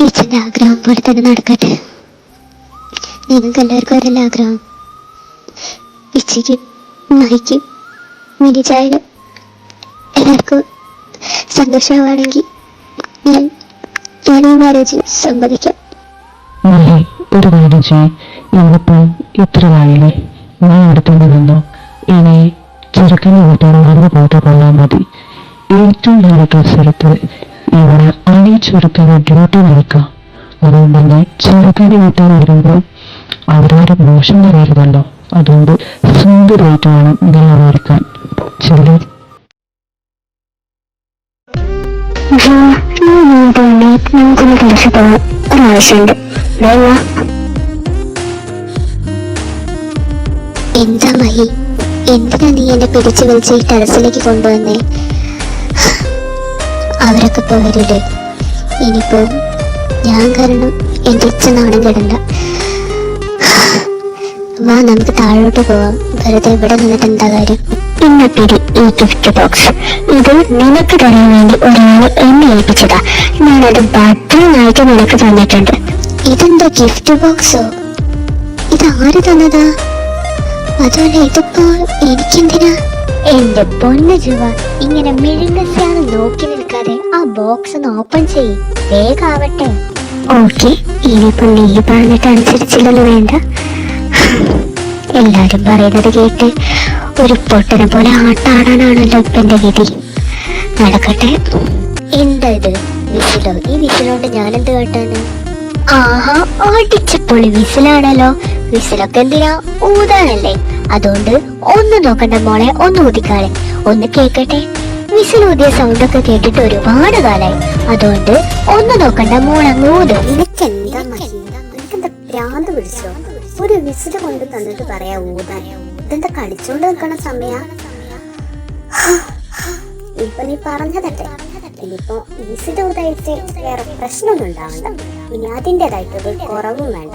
ഇച്ചന്റെ ആഗ്രഹം പോലെ തന്നെ നടക്കട്ടെ. നിങ്ങൾക്ക് എല്ലാവർക്കും ഒരല്ല ആഗ്രഹം. ഇച്ചയ്ക്കും മഹിക്കും മിനിച്ചായാലും എല്ലാവർക്കും സന്തോഷമാണെങ്കിൽ ഞാൻ ഈ മാരേജ് സമ്മതിക്കാം. ഒരു കാര്യം ചെയ്യും. ഇന്നിപ്പം ഇത്ര ആയില്ലേ, നീ എടുത്തുകൊണ്ട് നിന്നോ. ഇനി ചെറുക്കനെ വീട്ടോട് നടന്നു പോയിട്ട് കൊള്ളാൻ മതി. ഏറ്റവും നല്ല സ്ഥലത്ത് ഇവിടെ അണിയിച്ചൊരുക്കനെ ഡ്യൂട്ടി നിൽക്കാം. അതുകൊണ്ട് തന്നെ ചെറുക്കനെ വീട്ടാൻ വരുമ്പോൾ അവരവരെ മോശം പറയരുതല്ലോ. അതുകൊണ്ട് സുന്ദരമായിട്ട് വേണം നിങ്ങൾ ഒരുക്കാൻ. ചെല്ലു. നമുക്കൊന്ന് കളിച്ചു പോകാം. ഒരാവശ്യമുണ്ട്. എന്താ മഹി, എന്തിനാ നീ എന്നെ പിടിച്ചു വലിച്ച് ഈ ടെറസിലേക്ക് കൊണ്ടുവന്നേ? അവരൊക്കെ പോവരില്ലേ? ഇനിയിപ്പോ ഞാൻ കാരണം എന്റെ ഇച്ഛ നാണം കിടണ്ട. വാ, നമുക്ക് താഴോട്ട് പോവാം. വെറുതെ ഇവിടെ നിന്നിട്ട് എന്താ കാര്യം? ഇന്നത്തെ ഈ ഗിഫ്റ്റ് ബോക്സ് ഇത് നിനക്ക് തരാൻ വേണ്ടി ഒരാള് എന്നെ ഏൽപ്പിച്ചതാ. ഞാനത് ഭദ്രമായിട്ട് നിനക്ക് തന്നിട്ടുണ്ട്. ഇതെന്താ ഗിഫ്റ്റ് ബോക്സോ? ഇതാര് തന്നതാ? അതല്ല, ഇതിപ്പോ എനിക്കെന്തിനാ? എന്റെ പൊന്നു ജുവ, ഇങ്ങനെ മിഴുങ്ങസാണ് നോക്കി നിൽക്കാതെ ആ ബോക്സ് ഒന്ന് ഓപ്പൺ ചെയ്യ്. വേഗാവട്ടെ. ഓക്കെ, ഇനിയിപ്പോ നീ പറഞ്ഞിട്ട് അനുസരിച്ചില്ലല്ലോ. വേണ്ട, എല്ലാരും പറയുന്നത് കേട്ട് ഒരു പൊട്ടനെ പോലെ ആട്ടാടാനാണല്ലോ ഇപ്പൊ എന്റെ വിധി. നടക്കട്ടെ. എന്താ ഇത്? വിസിലോ? ഈ വിസിലോണ്ട് ഞാനെന്ത് കേട്ടാണ്? ആഹാ, അടിച്ചപ്പൊളി വിസിലാണല്ലോ. വിസിലൊക്കെ എന്തിനാ? ഊതാനല്ലേ. അതുകൊണ്ട് ഒന്ന് നോക്കണ്ട മോളെ, ഒന്ന് ഊതിക്കാളെ. ഒന്ന് കേക്കട്ടെ. വിസിൽ ഊതിയ സൗണ്ട് ഒക്കെ കേട്ടിട്ട് ഒരുപാട് കാലായി. അതുകൊണ്ട് ഒന്ന് നോക്കണ്ട മോളങ്ങ് ഊതും. നിനക്കെന്താ ഭ്രാന്ത് പിടിച്ചോ? ഒരു വിസില് കൊണ്ട് തന്നിട്ട് പറയാ ഊതാൻ. ഇതെന്താ കളിച്ചോണ്ട് നിൽക്കണ സമയ? ഇപ്പൊ നീ പറഞ്ഞതട്ടെ. ഇനിയിപ്പോ വിസില് ഊതായിട്ട് വേറെ പ്രശ്നമൊന്നും ഉണ്ടാവണ്ട. ഇനി അതിൻ്റെതായിട്ടൊരു കുറവും വേണ്ട.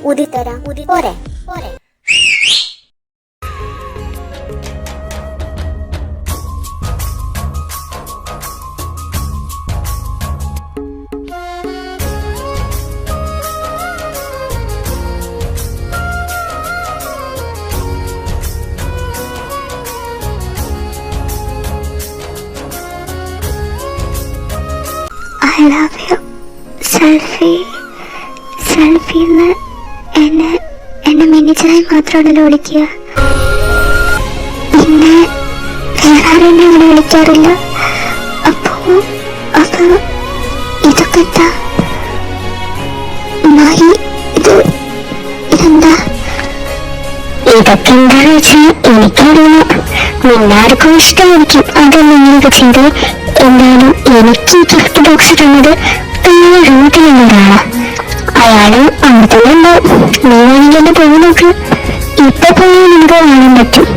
ഊതിത്തരാം. പോരെ? I love you. സെൽഫി എന്നെ മിനിച്ചായി മാത്രമാണല്ലോ വിളിക്കുക. പിന്നെ വേറെ ആരെന്നെ അങ്ങനെ വിളിക്കാറില്ല. അപ്പൊ ഇതൊക്കെ എന്താ മഹി? ഇതെന്താ? ഇതൊക്കെ എന്താന്ന് വെച്ചാൽ എനിക്കറിയില്ല. എല്ലാവർക്കും ഇഷ്ടമായിരിക്കും അതൊന്നും ഇങ്ങനെയൊക്കെ ചെയ്ത്. എന്തായാലും എനിക്ക് ഈ ഗിഫ്റ്റ് ബോക്സ് തന്നത് റൂട്ടിലുള്ള ഒരാളാ. അയാള് അവിടെ തന്നെ ഉണ്ടാവും. നീ വേണമെങ്കിൽ എന്നെ പോയി നോക്ക്. ഇപ്പൊ പോയി നിനക്ക് കാണാൻ പറ്റും.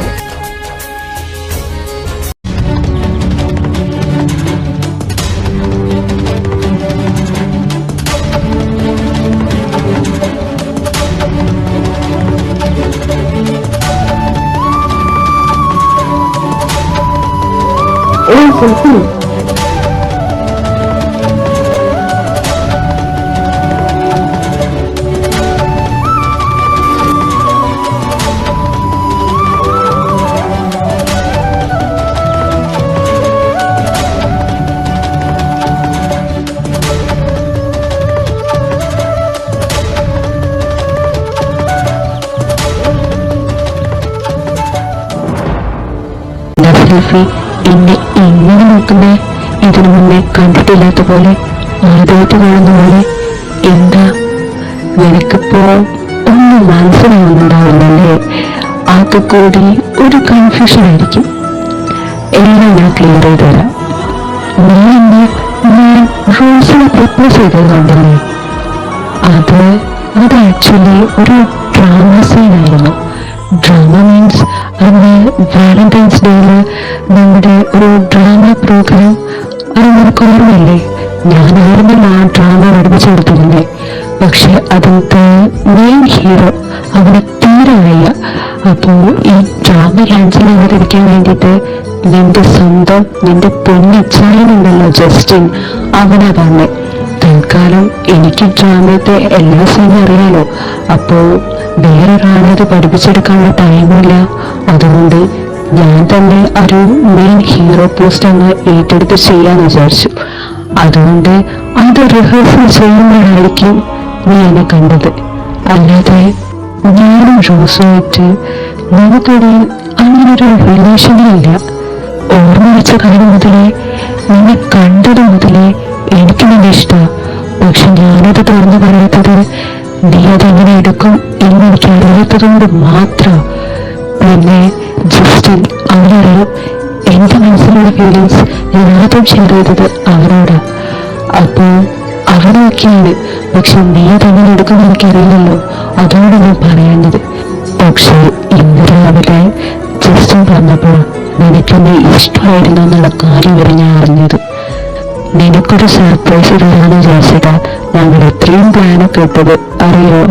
സെൽഫി എന്നെ എങ്ങനെ നോക്കുന്നേ? ഇതിനു മുന്നേ കണ്ടിട്ടില്ലാത്ത പോലെ, ആദ്യമായിട്ട് കാണുന്ന പോലെ. എന്താ നിനക്കിപ്പോ ഒന്നും മനസ്സിലാവുന്നുണ്ടാവില്ലല്ലേ? ആകെ കൂടി ഒരു കൺഫ്യൂഷൻ ആയിരിക്കും. എല്ലാം ഞാൻ ക്ലിയർ ചെയ്ത് തരാം. നീ എന്നെ ഞാൻ റോസിനെ പ്രപ്പോസ് ചെയ്തത് കണ്ടല്ലേ? അത് ആക്ച്വലി ഒരു ഡ്രാമ സീനായിരുന്നു. ഡ്രാമ മീൻസ് അന്ന് വാലന്റൈൻസ് ഡേയില് നമ്മുടെ ഒരു ഡ്രാമ പ്രോഗ്രാം അത് നമുക്ക് ഓർമ്മയില്ലേ? ഞാനായിരുന്നല്ല ആ ഡ്രാമ പഠിപ്പിച്ചു കൊടുത്തിരുന്നേ. പക്ഷെ അതിലത്തെ മെയിൻ ഹീറോ അവന് തീരെ വയ്യ. അപ്പോൾ ഈ ഡ്രാമ ലാൻസിൽ അവതരിക്കാൻ വേണ്ടിയിട്ട് നിന്റെ സ്വന്തം നിന്റെ പൊന്നച്ചായനുണ്ടല്ലോ ജസ്റ്റിൻ, അവനാ തന്നെ. തൽക്കാലം എനിക്ക് ഡ്രാമത്തെ എല്ലാ സീനും അറിയാലോ, അപ്പോൾ വേറൊരാളെ അത് പഠിപ്പിച്ചെടുക്കാനുള്ള ടൈമില്ല. അതുകൊണ്ട് ഞാൻ തന്നെ ഒരു മെയിൻ ഹീറോ പോസ്റ്റ് അങ്ങ് ഏറ്റെടുത്ത് ചെയ്യാന്ന് വിചാരിച്ചു. അതുകൊണ്ട് അത് റിഹേഴ്സൽ ചെയ്യുമ്പോഴായിരിക്കും നീ എന്നെ കണ്ടത്. അല്ലാതെ ഞാനും റോസുമായിട്ട് നമുക്കിടയിൽ അങ്ങനൊരു റിലേഷനില്ല. ഓർമ്മ വെച്ച കാലം മുതലേ, നിന്നെ കണ്ടത് മുതലേ എനിക്ക് നിന്നെ ഇഷ്ടമാണ്. പക്ഷെ ഞാനത് തുറന്നു പറയാത്തത് നീ അതെങ്ങനെ എടുക്കും എന്ന് എനിക്ക് അറിയാത്തത് കൊണ്ട് മാത്രം. പിന്നെ ജസ്റ്റിൻ, അവനറിയാം എന്റെ മനസ്സിലുള്ള ഫീലിങ്സ് ഞാൻ ആദ്യം ഷെയർ ചെയ്തത് അവനോടാ. അപ്പോ അവനൊക്കെയാണ്. പക്ഷെ നീ അതെങ്ങനെ എടുക്കും എനിക്കറിയില്ലല്ലോ, അതുകൊണ്ട് ഞാൻ പറയാഞ്ഞത്. പക്ഷെ ഇന്ന് രാവിലെ ജസ്റ്റിൻ പറഞ്ഞപ്പോൾ നിനക്കെന്നെ ഇഷ്ടമായിരുന്നു എന്നുള്ള കാര്യം വരെ ഞാൻ അറിഞ്ഞത്. നിനക്കൊരു സർപ്രൈസ് ഇടാന്ന് വിചാരിച്ചിട്ടാ ഞങ്ങൾ ഇത്രയും പ്ലാനൊക്കെ ഇട്ടത്, അറിയോ?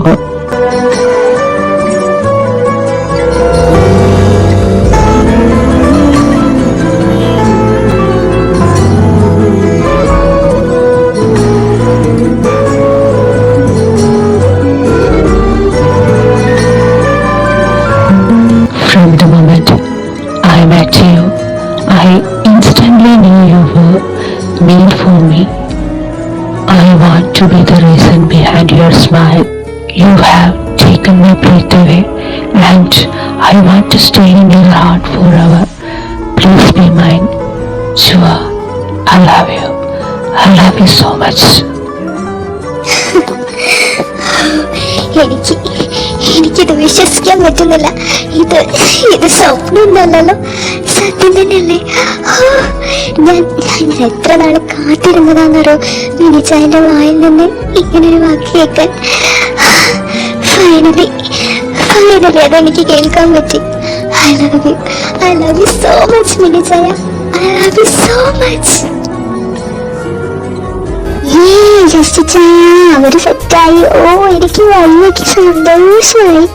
From the moment I met you, I instantly knew you were made for me. I want to be the reason behind your smile. You have taken my breath away, and I want to stay in your heart forever. Please be mine. Sure, I love you. I love you so much. എനിക്കിത് വിശ്വസിക്കാൻ പറ്റുന്നില്ല. ഇത് സ്വപ്നമൊന്നുമല്ലല്ലോ, സത്യം തന്നെയല്ലേ? ഞാൻ എത്ര നാള് കാത്തിരുന്നതാണെന്നോ മിനിച്ചായന്റെ വായിൽ നിന്ന് ഇങ്ങനൊരു വാക്ക് കേൾക്കാൻ. ഫൈനലി അതെനിക്ക് കേൾക്കാൻ പറ്റി. I love you so much മിനിച്ചായ. I love you so much. അവര് സെറ്റായി. എനിക്ക് വലിയ സന്തോഷമായി.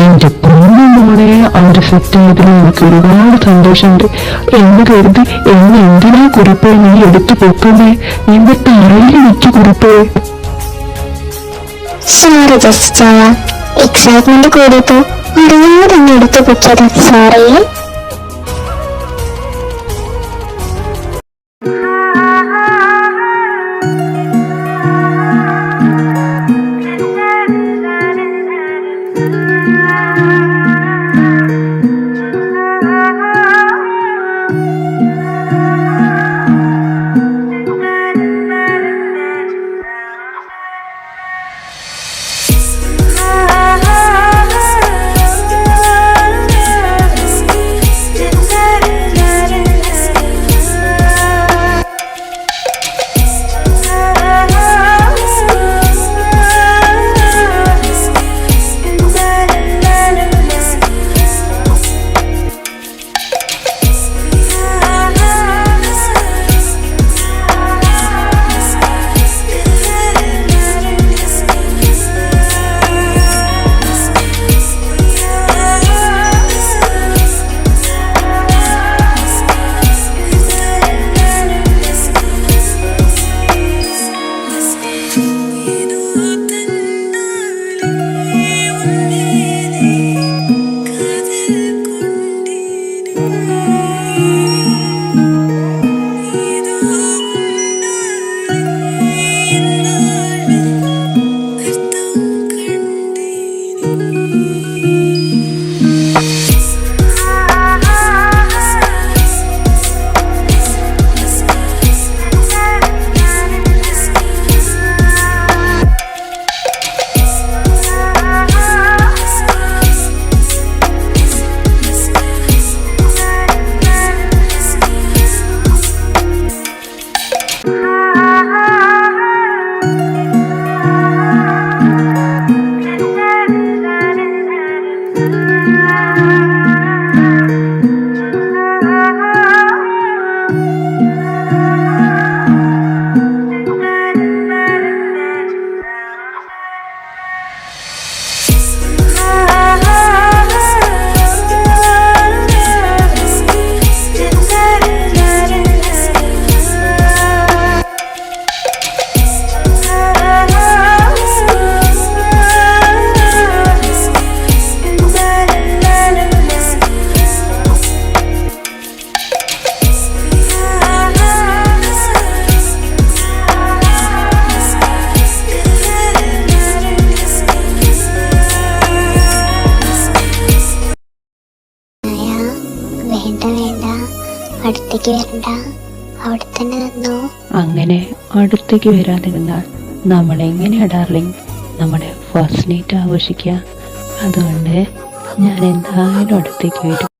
എന്റെ പൊന്നോടെ അവര് സെറ്റായതിന് എനിക്ക് ഒരുപാട് സന്തോഷമുണ്ട് എന്ന് കരുതി എന്നെ എന്തിനാ കുറിപ്പ് നീ എടുത്തു പൊക്കുന്നേ? നിന്റെ തറയിൽ നിൽക്കി കുറിപ്പ്. സോറി ജസ്റ്റായ, എക്സൈറ്റ്മെന്റ് കൂടിയപ്പോ അറിയാതെ തന്നെ എടുത്തു പൊക്കിയത്. സോറി. അടുത്തേക്ക് വരണ്ട, അവിടെ തന്നെ നിന്നോ. അങ്ങനെ അടുത്തേക്ക് വരാതിരുന്നാൽ നമ്മളെങ്ങനെയാ ഡാർലിംഗ് നമ്മുടെ ഫസ്റ്റ് നൈറ്റ് ആഘോഷിക്കുക? അതുകൊണ്ട് ഞാൻ എന്തായാലും അടുത്തേക്ക് വരും.